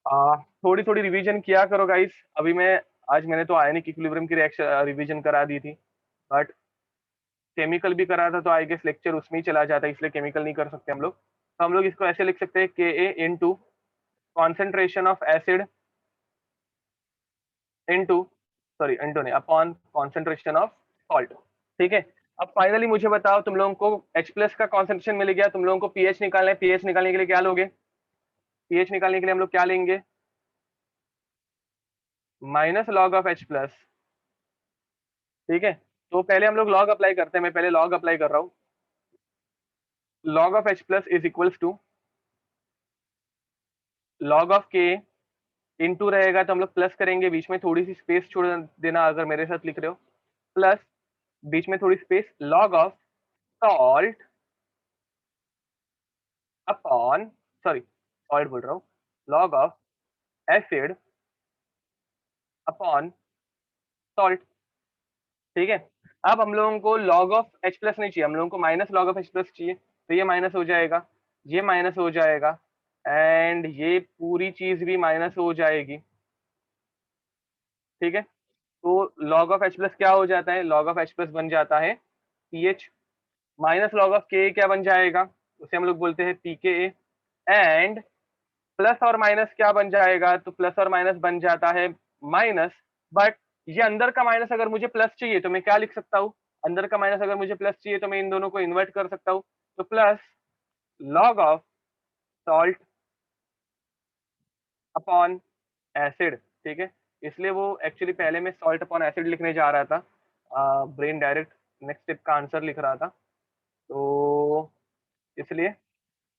Speaker 1: थोड़ी थोड़ी रिवीजन किया करो गाइस। अभी मैं आज मैंने तो आयनिक इक्विलिब्रियम की रिएक्शन रिवीजन करा दी थी, बट केमिकल भी करा था तो आई गेस लेक्चर उसमें ही चला जाता है, इसलिए केमिकल नहीं कर सकते हम लोग। तो हम लोग इसको ऐसे लिख सकते हैं, Ka into concentration of acid into, sorry into नहीं, अपॉन कॉन्सेंट्रेशन ऑफ सॉल्ट। ठीक है, अब फाइनली मुझे बताओ, तुम लोगों को H प्लस का कॉन्सेंट्रेशन मिल गया, तुम लोगों को पीएच निकालना है। पीएच निकालने के लिए क्या लोगे? पीएच निकालने के लिए हम लोग क्या लेंगे? Minus log of H plus. ठीक है, तो पहले हम लोग लॉग अप्लाई करते हैं, मैं पहले लॉग अप्लाई कर रहा हूँ। Log of H plus is equals to log of K into रहेगा, तो हम लोग प्लस करेंगे, बीच में थोड़ी सी स्पेस छोड़ देना अगर मेरे साथ लिख रहे हो, प्लस बीच में थोड़ी space, log of salt upon, sorry salt बोल रहा हूँ, log of acid upon salt. ठीक है, अब हम लोगों को लॉग ऑफ H प्लस नहीं चाहिए, हम लोगों को minus log of H plus चाहिए, तो ये माइनस हो जाएगा, ये माइनस हो जाएगा, एंड ये पूरी चीज भी माइनस हो जाएगी। ठीक है, तो लॉग ऑफ H प्लस क्या हो जाता है? लॉग ऑफ H प्लस बन जाता है PH, माइनस लॉग ऑफ के क्या बन जाएगा? उसे हम लोग बोलते हैं pKa, एंड प्लस और माइनस क्या बन जाएगा? तो प्लस और माइनस बन जाता है माइनस, बट ये अंदर का माइनस अगर मुझे प्लस चाहिए तो मैं क्या लिख सकता हूँ? अंदर का माइनस अगर मुझे प्लस चाहिए तो मैं इन दोनों को इन्वर्ट कर सकता हूँ, तो plus log of salt upon acid. ठीक है, इसलिए वो एक्चुअली पहले मैं सॉल्ट अपॉन एसिड लिखने जा रहा था, ब्रेन डायरेक्ट नेक्स्ट स्टेप का आंसर लिख रहा था, तो इसलिए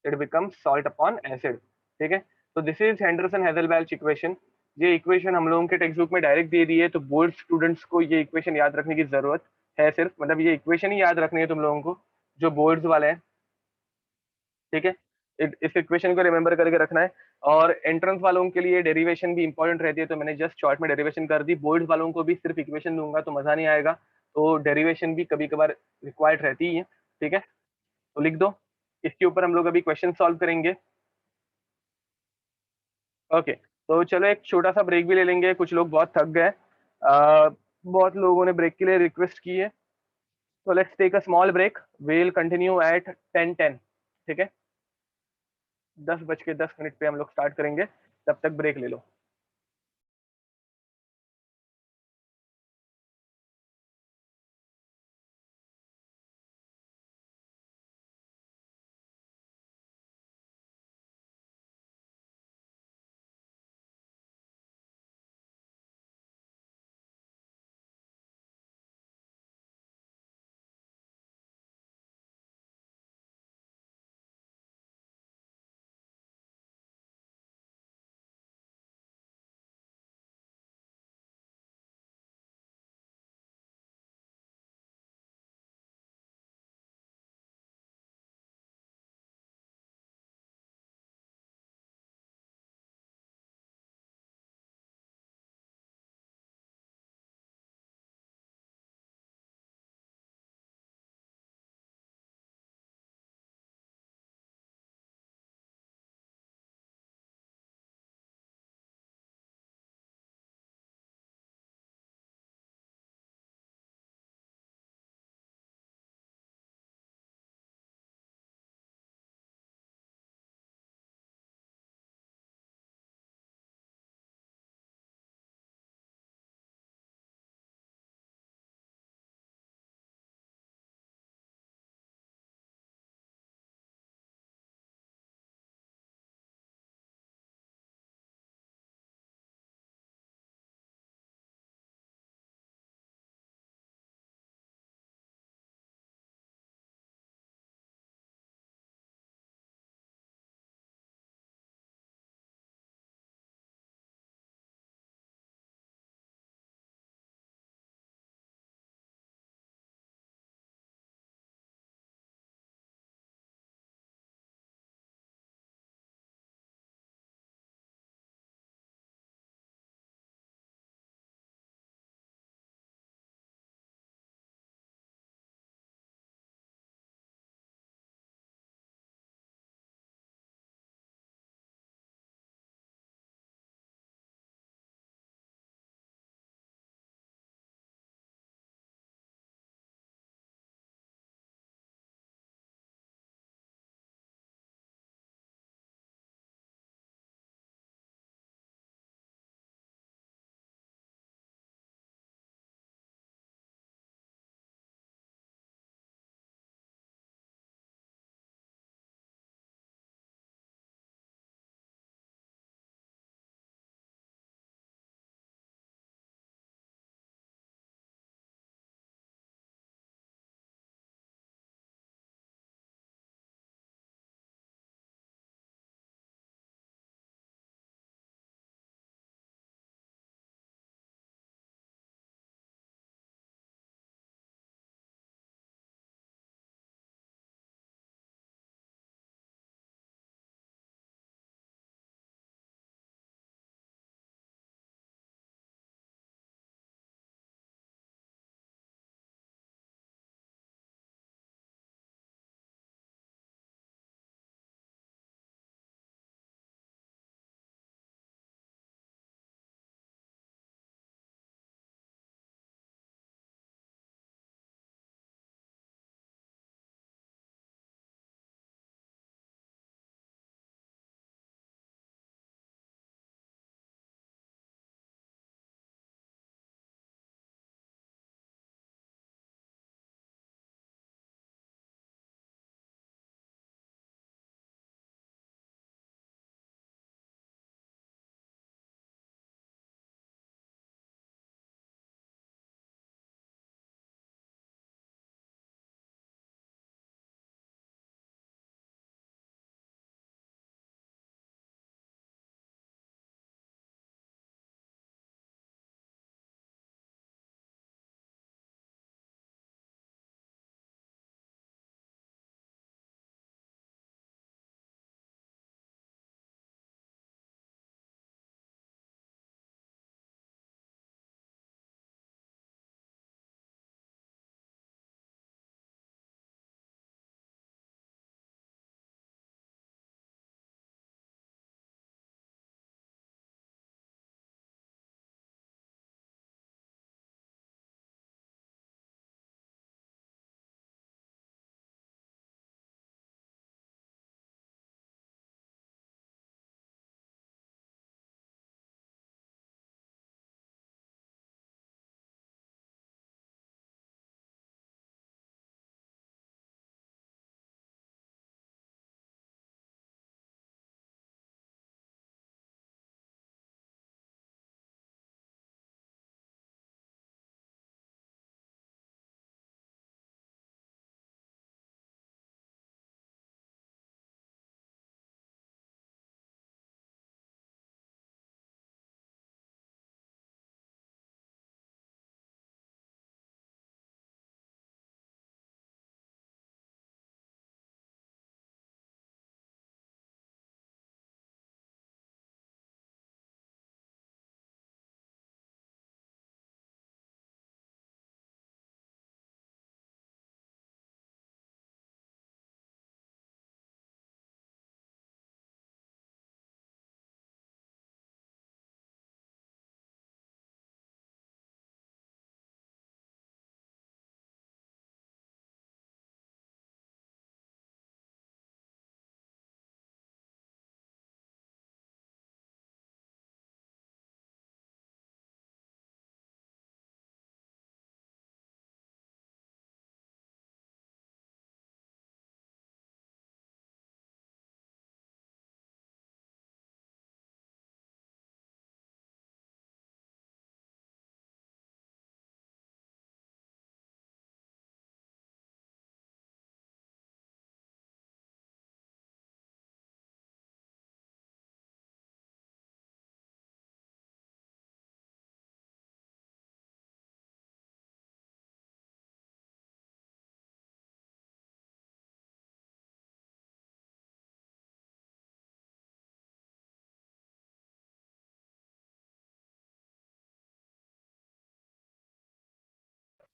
Speaker 1: it becomes salt upon acid. ठीक है, तो this is Henderson Hasselbalch equation. ये इक्वेशन हम लोगों के टेक्स्ट बुक में डायरेक्ट दे दी है, तो बोर्ड स्टूडेंट्स को ये इक्वेशन याद रखने की जरूरत है, सिर्फ मतलब ये इक्वेशन ही याद रखनी है तुम लोगों को जो बोर्ड्स वाले हैं। ठीक है, इस इक्वेशन को रिमेंबर करके रखना है, और एंट्रेंस वालों के लिए डेरिवेशन भी इंपॉर्टेंट रहती है, तो मैंने जस्ट शॉर्ट में डेरिवेशन कर दी। बोर्ड वालों को भी सिर्फ इक्वेशन दूंगा तो मजा नहीं आएगा, तो डेरिवेशन भी कभी कभार रिक्वायर्ड रहती है। ठीक है, तो लिख दो, इसके ऊपर हम लोग अभी क्वेश्चन सॉल्व करेंगे। ओके, तो चलो एक छोटा सा ब्रेक भी ले लेंगे, कुछ लोग बहुत थक गए, बहुत लोगों ने ब्रेक के लिए रिक्वेस्ट की है, तो let's take a small break, will continue at 10:10। ठीक है, 10:10 पे हम लोग स्टार्ट करेंगे, तब तक ब्रेक ले लो।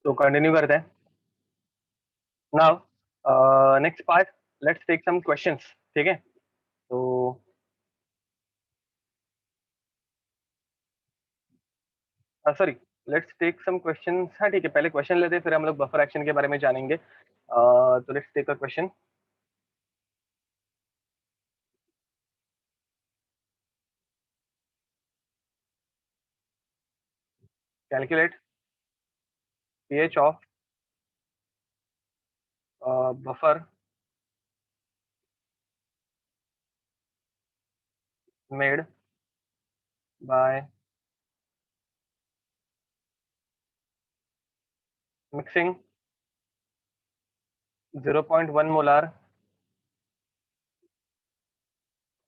Speaker 1: तो कंटिन्यू करते हैं now. Next part, let's take some questions. ठीक है, तो sorry, let's take some questions. हाँ ठीक है, पहले क्वेश्चन लेते हैं, फिर हम लोग बफर एक्शन के बारे में जानेंगे। तो let's take a question. Calculate pH of buffer made by mixing 0.1 molar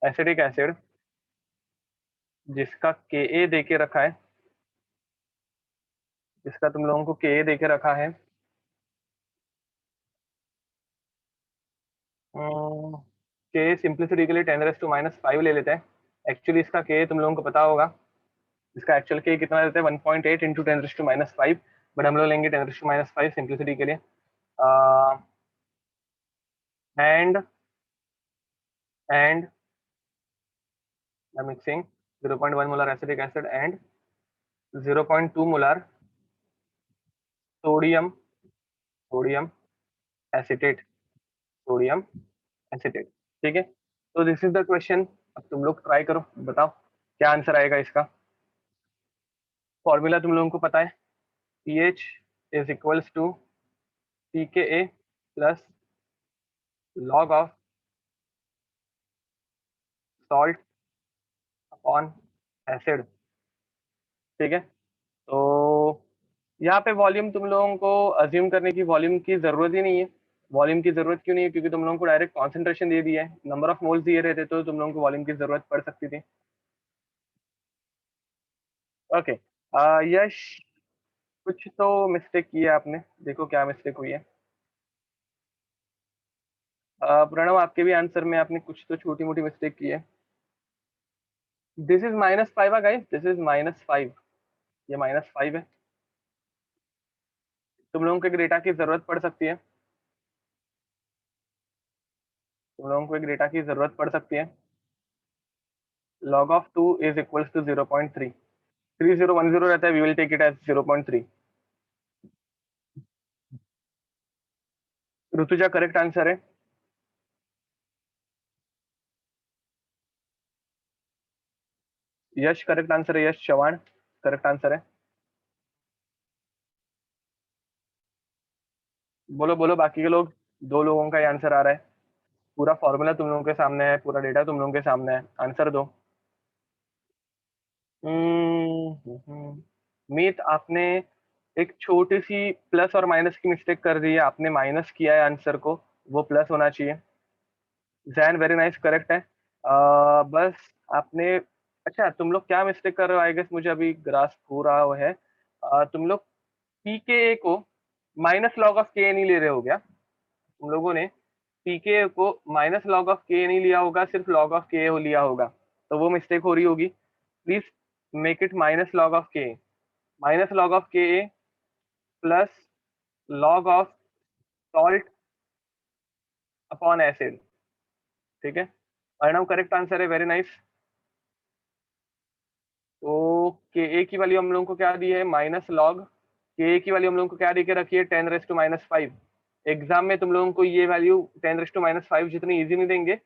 Speaker 1: acidic acid जिसका Ka दे के रखा है, जिसका तुम लोगों को Ka दे के रखा है। K सिंप्लिसिटी के लिए 10⁻⁻5 ले लेते हैं। एक्चुअली इसका K तुम लोगों को पता होगा, इसका एक्चुअल K कितना देते हैं, 1.8 इंटू 10⁻⁻5, बट हम लोग लेंगे 10⁻⁵ सिंप्लिसिटी के लिए। And and mixing 0.1 molar acidic acid and 0.2 molar sodium sodium acetate, sodium acetate. ठीक है, तो दिस इज द क्वेश्चन। अब तुम लोग ट्राई करो, बताओ क्या आंसर आएगा इसका। फॉर्मूला तुम लोगों को पता है, pH is equals to pKa plus log of salt upon acid. ठीक है, तो यहाँ पे वॉल्यूम तुम लोगों को अज्यूम करने की वॉल्यूम की जरूरत ही नहीं है। वॉल्यूम की जरूरत क्यों नहीं है, क्योंकि तुम लोगों को डायरेक्ट कॉन्सेंट्रेशन दे दिया है, नंबर ऑफ मोल्स दिए रहते तो तुम लोगों को वॉल्यूम की जरूरत पड़ सकती थी। ओके, यश, कुछ तो मिस्टेक की है आपने, देखो क्या मिस्टेक हुई है। प्रणव, आपके भी आंसर में आपने कुछ तो छोटी मोटी मिस्टेक की है। This is -5 guys, this is -5, ये -5 है। तुम लोगों को एक डेटा की जरूरत पड़ सकती है, तुम लोगों को एक डेटा की जरूरत पड़ सकती है। log of 2 is equals to 0.3, 3010 रहता है, we will take it as 0.3। Rutuja correct answer है। यश करेक्ट आंसर है, यश चौहान करेक्ट आंसर है। बोलो बोलो बाकी के लोग, दो लोगों का ही आंसर आ रहा है। पूरा फॉर्मूला तुम लोगों के सामने है, पूरा डेटा तुम लोगों के सामने है, आंसर दो। मीत, आपने एक छोटी सी प्लस और माइनस की मिस्टेक कर दी है, आपने माइनस किया है आंसर को, वो प्लस होना चाहिए। जैन वेरी नाइस करेक्ट है। बस आपने, अच्छा तुम लोग क्या मिस्टेक कर रहे हो, आई गेस मुझे अभी ग्रास्प हो रहा वो है। तुम लोग पीके को माइनस लॉग ऑफ के नहीं ले रहे हो क्या, तुम लोगों ने पीके को माइनस लॉग ऑफ के नहीं लिया होगा, सिर्फ लॉग ऑफ के लिया होगा, तो वो मिस्टेक हो रही होगी। Please make it minus log of के, माइनस लॉग ऑफ के plus log of salt upon acid. ठीक है, अर्णव करेक्ट आंसर है, वेरी नाइस। तो के ए की वैल्यू हम लोगों को क्या दी है, माइनस लॉग, के ए की वैल्यू हम लोगों को क्या दे के रखी है, 10⁻⁻5। एग्जाम में तुम लोगों को ये वैल्यू 10⁻⁻5 जितनी इजी नहीं देंगे,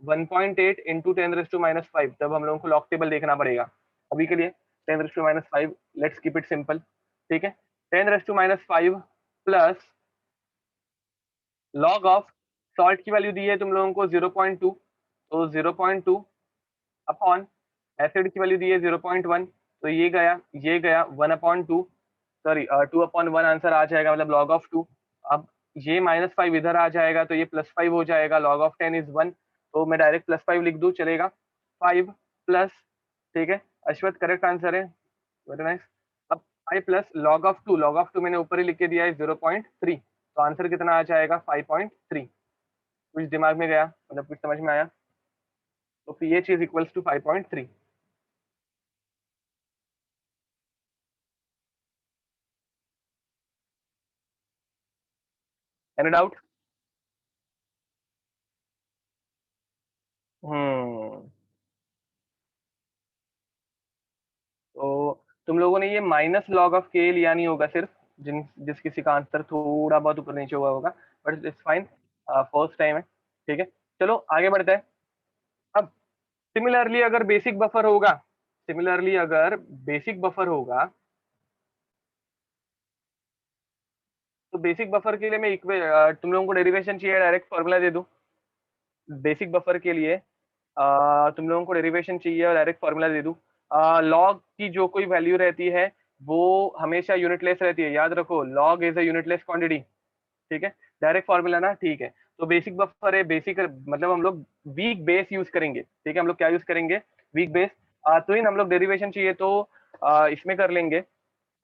Speaker 1: 1.8 इंटू 10⁻⁻5, तब हम लोगों को लॉग टेबल देखना पड़ेगा। अभी के लिए 10⁻⁻5, लेट्स कीप इट सिंपल। ठीक है, 10⁻⁻5 प्लस लॉग ऑफ सॉल्ट की वैल्यू दी है तुम लोगों को 0.2, तो 0.2 अपॉन एसिड की वैल्यू दी है 0.1, तो ये गया 1/2, सॉरी 2/1 आंसर आ जाएगा, मतलब log of 2। अब ये -5 इधर आ जाएगा, तो ये +5 हो जाएगा, log of 10 इज 1, तो मैं डायरेक्ट +5 लिख दूं, चलेगा। 5 प्लस, ठीक है, अश्वत करेक्ट आंसर है, वेरी नाइस। अब 5 plus log of 2, log of 2 मैंने ऊपर ही लिख के दिया है 0.3, तो आंसर कितना आ जाएगा 5.3। कुछ दिमाग में गया, मतलब कुछ समझ में आया, तो pH is equals to 5.3। Any doubt? Hmm. तो तुम लोगों ने ये माइनस लॉग ऑफ के लिया नहीं होगा सिर्फ, जिस किसी का आंसर थोड़ा बहुत ऊपर नीचे हुआ होगा, but it's fine, first time है, ठीक है। चलो आगे बढ़ते हैं। अब सिमिलरली अगर बेसिक बफर होगा, सिमिलरली अगर बेसिक बफर होगा, तो बेसिक बफर के लिए मैं तुम लोगों को डेरिवेशन चाहिए, डायरेक्ट फॉर्मूला दे दूं। बेसिक बफर के लिए तुम लोगों को डेरिवेशन चाहिए और डायरेक्ट फॉर्मूला दे दूं। लॉग की जो कोई वैल्यू रहती है वो हमेशा यूनिटलेस रहती है, याद रखो, log is a unitless quantity, ठीक है। डायरेक्ट फॉर्मूला ना, ठीक है। तो बेसिक बफर है, बेसिक मतलब हम लोग वीक बेस यूज करेंगे, ठीक है। हम लोग क्या यूज करेंगे? Weak base. तो इन हम लोग डेरिवेशन चाहिए तो इसमें कर लेंगे,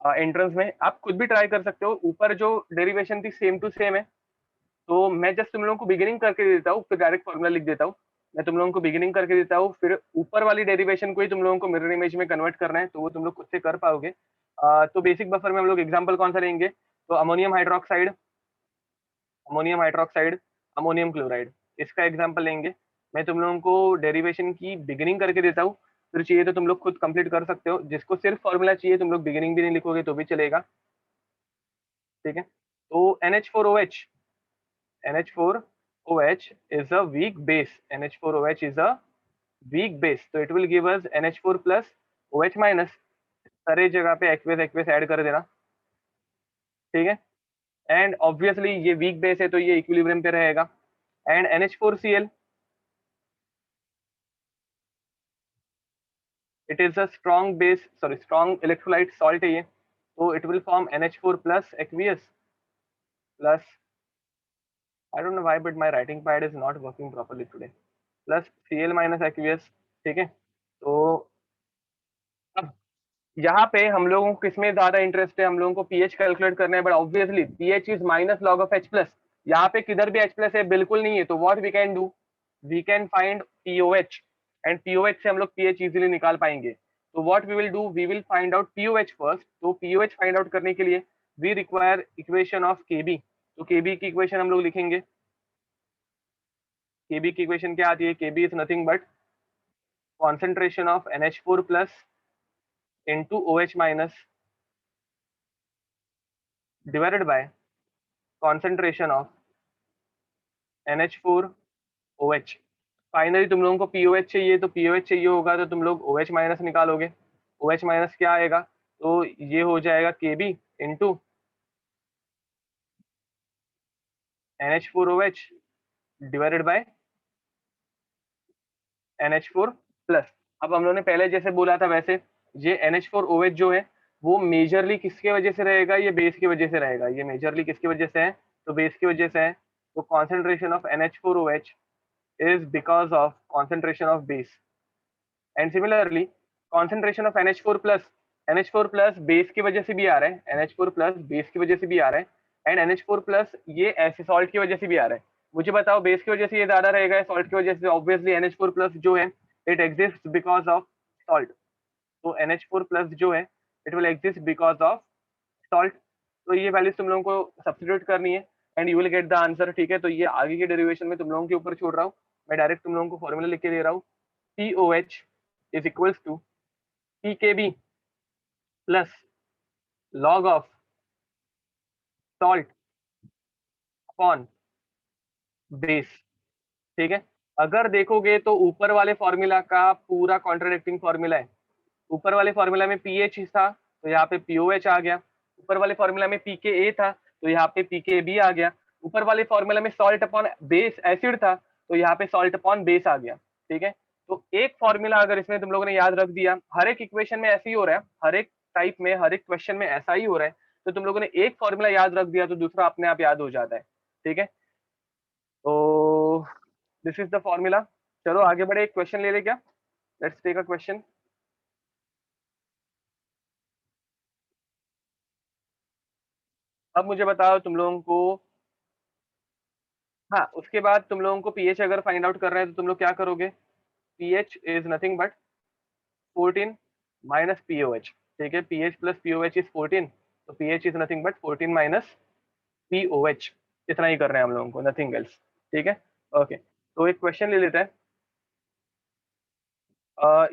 Speaker 1: एंट्रेंस में। आप खुद भी ट्राई कर सकते हो, ऊपर जो डेरिवेशन थी सेम टू सेम है, तो मैं जस्ट तुम लोगों को बिगिनिंग करके देता हूँ, फिर डायरेक्ट फॉर्मूला लिख देता हूँ। मैं तुम लोगों को बिगिनिंग करके देता हूँ, फिर ऊपर वाली डेरिवेशन को ही तुम लोगों को मिरर इमेज में कन्वर्ट करना है, तो वो तुम लोग खुद से कर पाओगे। तो बेसिक बफर में हम लोग एग्जाम्पल कौन सा लेंगे? तो ammonium hydroxide, ammonium hydroxide, ammonium chloride, इसका एग्जाम्पल लेंगे। मैं तुम लोगों को डेरिवेशन की बिगिनिंग करके देता हूँ, फिर चाहिए तो तुम लोग खुद कंप्लीट कर सकते हो। जिसको सिर्फ फॉर्मूला चाहिए, तुम लोग बिगिनिंग भी नहीं लिखोगे तो भी चलेगा, ठीक है। तो NH4OH, NH4OH is a weak base, NH4OH is a weak base, so it will give us NH4 plus OH minus, सारे जगह पे एक्वेस एक्वेस ऐड कर देना, ठीक है। एंड ऑब्वियसली ये वीक बेस है तो ये इक्विलिब्रियम पे रहेगा। And NH4Cl, it is a strong base, sorry strong electrolyte salt है ये, तो it will form NH4 plus aqueous plus, I don't know why but my writing pad is not working properly today, plus Cl minus aqueous, ठीक है। तो अब यहाँ पे हम लोगों को किसमें ज्यादा इंटरेस्ट है? हम लोगों को पीएच कैलकुलेट करना है, but obviously pH is minus log of H plus. यहाँ पे किधर भी H प्लस है? बिल्कुल नहीं है। तो what we can do, we can find pOH, and pOH से हम लोग पीएच इजीली निकाल पाएंगे। तो what we will do, we will find out pOH first. तो पीओएच फाइंड आउट करने के लिए we require equation of Kb. तो केबी की इक्वेशन हम लोग लिखेंगे। केबी की इक्वेशन क्या आती है? KB is nothing but concentration of NH4 plus into OH minus divided by concentration of NH4OH। Finally तुम लोगों को POH चाहिए, तो POH चाहिए होगा तो तुम लोग OH माइनस निकालोगे। OH माइनस क्या आएगा? तो ये हो जाएगा KB into NH4OH divided by NH4 plus. अब हम लोगों ने पहले जैसे बोला था वैसे, ये NH4OH जो है वो मेजरली किसके वजह से रहेगा? ये बेस की वजह से रहेगा। ये मेजरली किसकी वजह से है? तो बेस की वजह से है। तो concentration of NH4OH is because of concentration of base, and similarly concentration of NH4 plus, NH4 plus base की वजह से भी आ रहा है, NH4 plus बेस की वजह से भी आ रहा है, एंड NH4 plus ये ऐसे सॉल्ट की वजह से भी आ रहा है। मुझे बताओ बेस की वजह से ये ज्यादा रहेगा या सॉल्ट की वजह से? ऑब्वियसली NH4 plus जो है it exist because of salt. तो NH4 plus जो है it will exist because of salt. तो ये वैल्यूज तुम लोगों को सब्स्टिट्यूट करनी है and you will get the answer, ठीक है। तो ये आगे के डेरिवेशन में तुम लोगों के ऊपर छोड़ रहा हूँ, मैं डायरेक्ट तुम लोगों को फॉर्मूला लिख के दे रहा हूँ। POH is equals to PKB plus log of salt upon base, ठीक है। अगर देखोगे तो ऊपर वाले फॉर्मूला का पूरा कॉन्ट्राडिक्टिंग फॉर्मूला है। ऊपर वाले फॉर्मूला में पीएच था तो यहाँ पे पीओएच आ गया। ऊपर वाले फॉर्मूला में पीके था तो यहाँ पे पीके आ गया। ऊपर वाले फॉर्मूला में सॉल्ट अपॉन बेस एसिड था तो यहाँ पे सॉल्ट अपॉन बेस आ गया, ठीक है। तो एक फॉर्मूला अगर इसमें तुम लोगों ने याद रख दिया, हर एक इक्वेशन में ऐसे ही हो रहा है, हर एक टाइप में, हर एक क्वेश्चन में ऐसा ही हो रहा है। तो तुम लोगों ने एक फॉर्मूला याद रख दिया तो दूसरा अपने आप याद हो जाता है, ठीक है। तो दिस इज द फॉर्मूला। चलो आगे बढ़े, एक क्वेश्चन ले ले क्या? Let's take a question. अब मुझे बताओ तुम लोगों को, हाँ उसके बाद तुम लोगों को पीएच अगर फाइंड आउट कर रहे हैं तो तुम लोग क्या करोगे? PH is nothing but 14 minus pOH, ठीक है। पीएच प्लस पीओएच इज 14, तो pH is nothing but 14 minus pOH, इतना ही कर रहे हैं हम लोगों को, नथिंग एल्स। ठीक है, ओके। तो एक क्वेश्चन ले लेते हैं।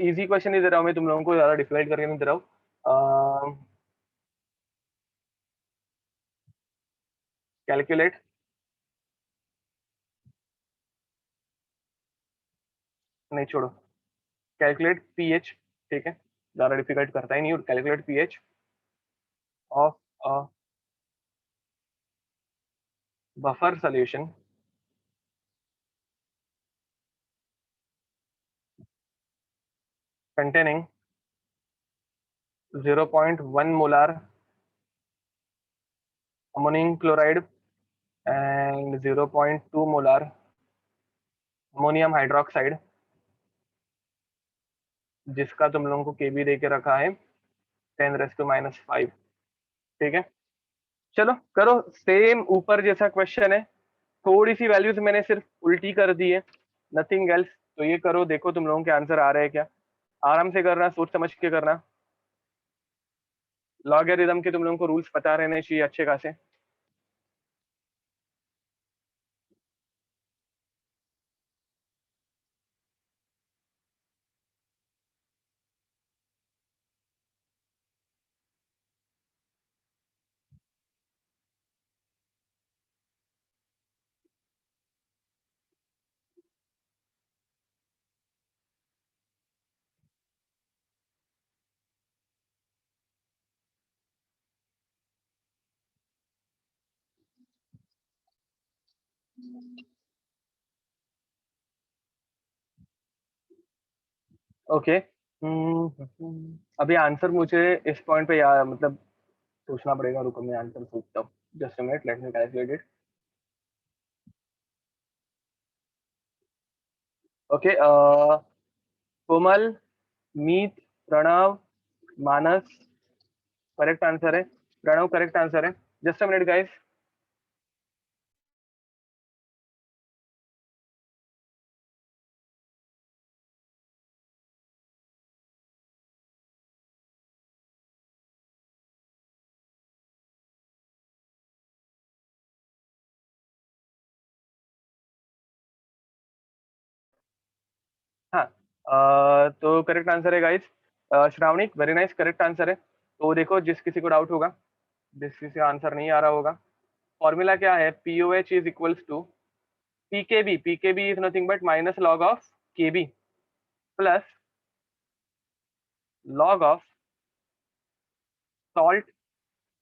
Speaker 1: इजी क्वेश्चन ही दे रहा हूँ मैं तुम लोगों को, ज्यादा डिफिकल्ट करके नहीं दे रहा हूँ। कैलकुलेट, नहीं छोड़ो, कैलकुलेट पीएच, ठीक है, ज्यादा डिफिकल्ट करता ही नहीं, calculate pH of a buffer solution containing 0.1 molar ammonium chloride and 0.2 molar ammonium hydroxide, जिसका तुम लोगों को केबी दे के रखा है 10⁻⁵। ठीक है, चलो करो, सेम ऊपर जैसा क्वेश्चन है, थोड़ी सी वैल्यूज मैंने सिर्फ उल्टी कर दी है, नथिंग एल्स। तो ये करो, देखो तुम लोगों के आंसर आ रहे हैं क्या। आराम से करना, सोच समझ के करना। लॉगरिथम के तुम लोगों को रूल्स पता रहने चाहिए अच्छे खासे। ओके, अभी आंसर मुझे इस पॉइंट पे यार मतलब सोचना पड़ेगा, रुको मैं आंसर सोचता हूँ, just a minute, let me calculate it. Okay, Komal, Meet, Pranav, Manas correct answer है, प्रणव करेक्ट आंसर है। Just a minute guys. हाँ, तो करेक्ट आंसर है guys, Shravani very nice, correct answer है। तो देखो, जिस किसी को डाउट होगा, जिस किसी का आंसर नहीं आ रहा होगा, फॉर्मूला क्या है, pOH is equals to pKb, pKb is nothing but minus log of Kb plus log of salt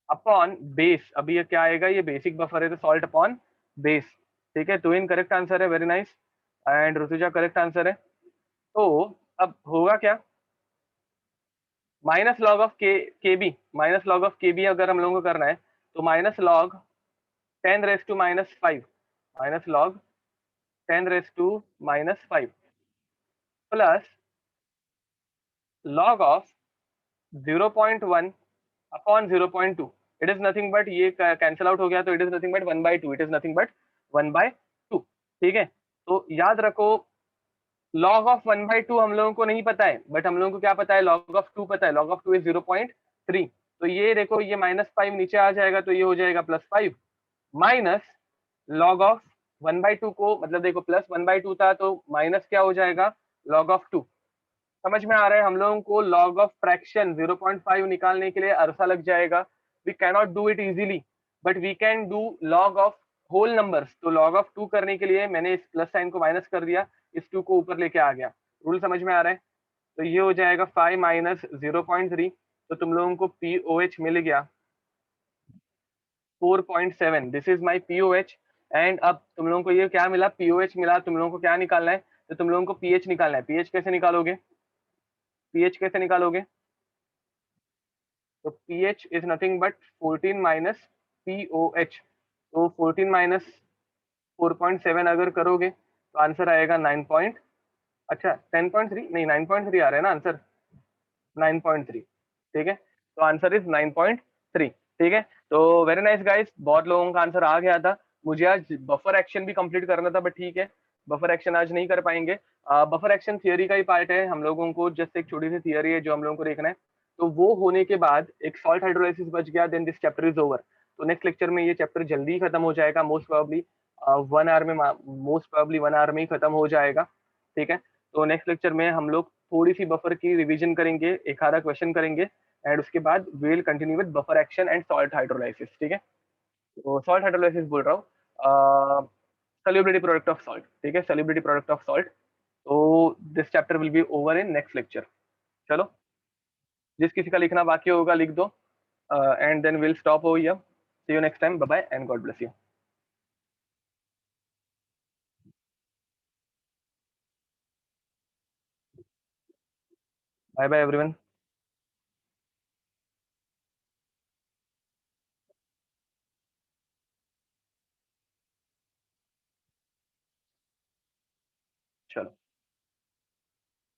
Speaker 1: upon base. अभी ये क्या आएगा, ये बेसिक बफर है तो सॉल्ट अपॉन बेस। ठीक है, तो इन करेक्ट आंसर है, very nice. And Rutuja correct answer है। तो अब होगा क्या, minus log of KB, minus log of KB अगर हम लोगों को करना है तो minus log 10⁻⁵, minus log 10⁻⁵ plus log of 0.1 upon 0.2। It is nothing but, ये कैंसिल आउट हो गया तो it is nothing but 1/2, it is nothing but 1/2। ठीक है, तो याद रखो, log ऑफ 1/2 हम लोगों को नहीं पता है, बट हम लोगों को क्या पता है, log ऑफ 2 पता है, log ऑफ 2 इज 0.3। तो ये देखो, ये -5 नीचे आ जाएगा तो ये हो जाएगा +5, माइनस log ऑफ 1/2 को, मतलब देखो प्लस 1/2 था तो माइनस क्या हो जाएगा, log ऑफ 2। समझ में आ रहा है, हम लोगों को log ऑफ फ्रैक्शन 0.5 निकालने के लिए अरसा लग जाएगा। We cannot do it easily, but we can do log of whole numbers. तो log ऑफ 2 करने के लिए मैंने इस प्लस साइन को माइनस कर दिया, इस 2 को ऊपर लेके आ गया। रूल समझ में आ रहा है, तो ये हो जाएगा 5 माइनस 0.3, तो तुम लोगों को पीओएच मिल गया 4.7। This is my pOH. And अब तुम लोगों को ये क्या मिला, पीओएच मिला, तुम लोगों को क्या निकालना है, तो तुम लोगों को पीएच निकालना है। पीएच कैसे निकालोगे, पीएच कैसे निकालोगे, तो pH is nothing but 14 minus pOH. तो 14 माइनस 4.7 अगर करोगे तो आंसर आएगा 9 पॉइंट, अच्छा 10.3 नहीं 9.3 आ रहा है ना आंसर, 9.3। ठीक है, तो आंसर इज 9.3। ठीक है, तो वेरी नाइस गाइस, बहुत लोगों का आंसर आ गया था। मुझे आज बफर एक्शन भी कंप्लीट करना था, बट ठीक है, बफर एक्शन आज नहीं कर पाएंगे। बफर एक्शन थियोरी का ही पार्ट है, हम लोगों को जस्ट एक छोटी सी थियोरी है जो हम लोगों को देखना है। तो वो होने के बाद एक सॉल्ट हाइड्रोलाइसिस बच गया, then this chapter is over. तो नेक्स्ट लेक्चर में ये चैप्टर जल्दी खत्म हो जाएगा, मोस्ट प्रोबेबली 1 आवर में, मोस्ट प्रोबेबली 1 आवर में ही खत्म हो जाएगा। ठीक है, तो नेक्स्ट लेक्चर में हम लोग थोड़ी सी बफर की रिवीजन करेंगे, एक आधा क्वेश्चन करेंगे, एंड उसके बाद will continue with buffer action and salt hydrolysis. ठीक है, तो सॉल्ट हाइड्रोलाइसिस बोल रहा हूँ, solubility product of salt। ठीक है, solubility product of salt। तो this chapter will be over in next lecture. चलो, जिस किसी का लिखना बाकी होगा लिख दो, and then will stop over here. See you next time, bye bye and God bless you. Bye bye everyone. चलो।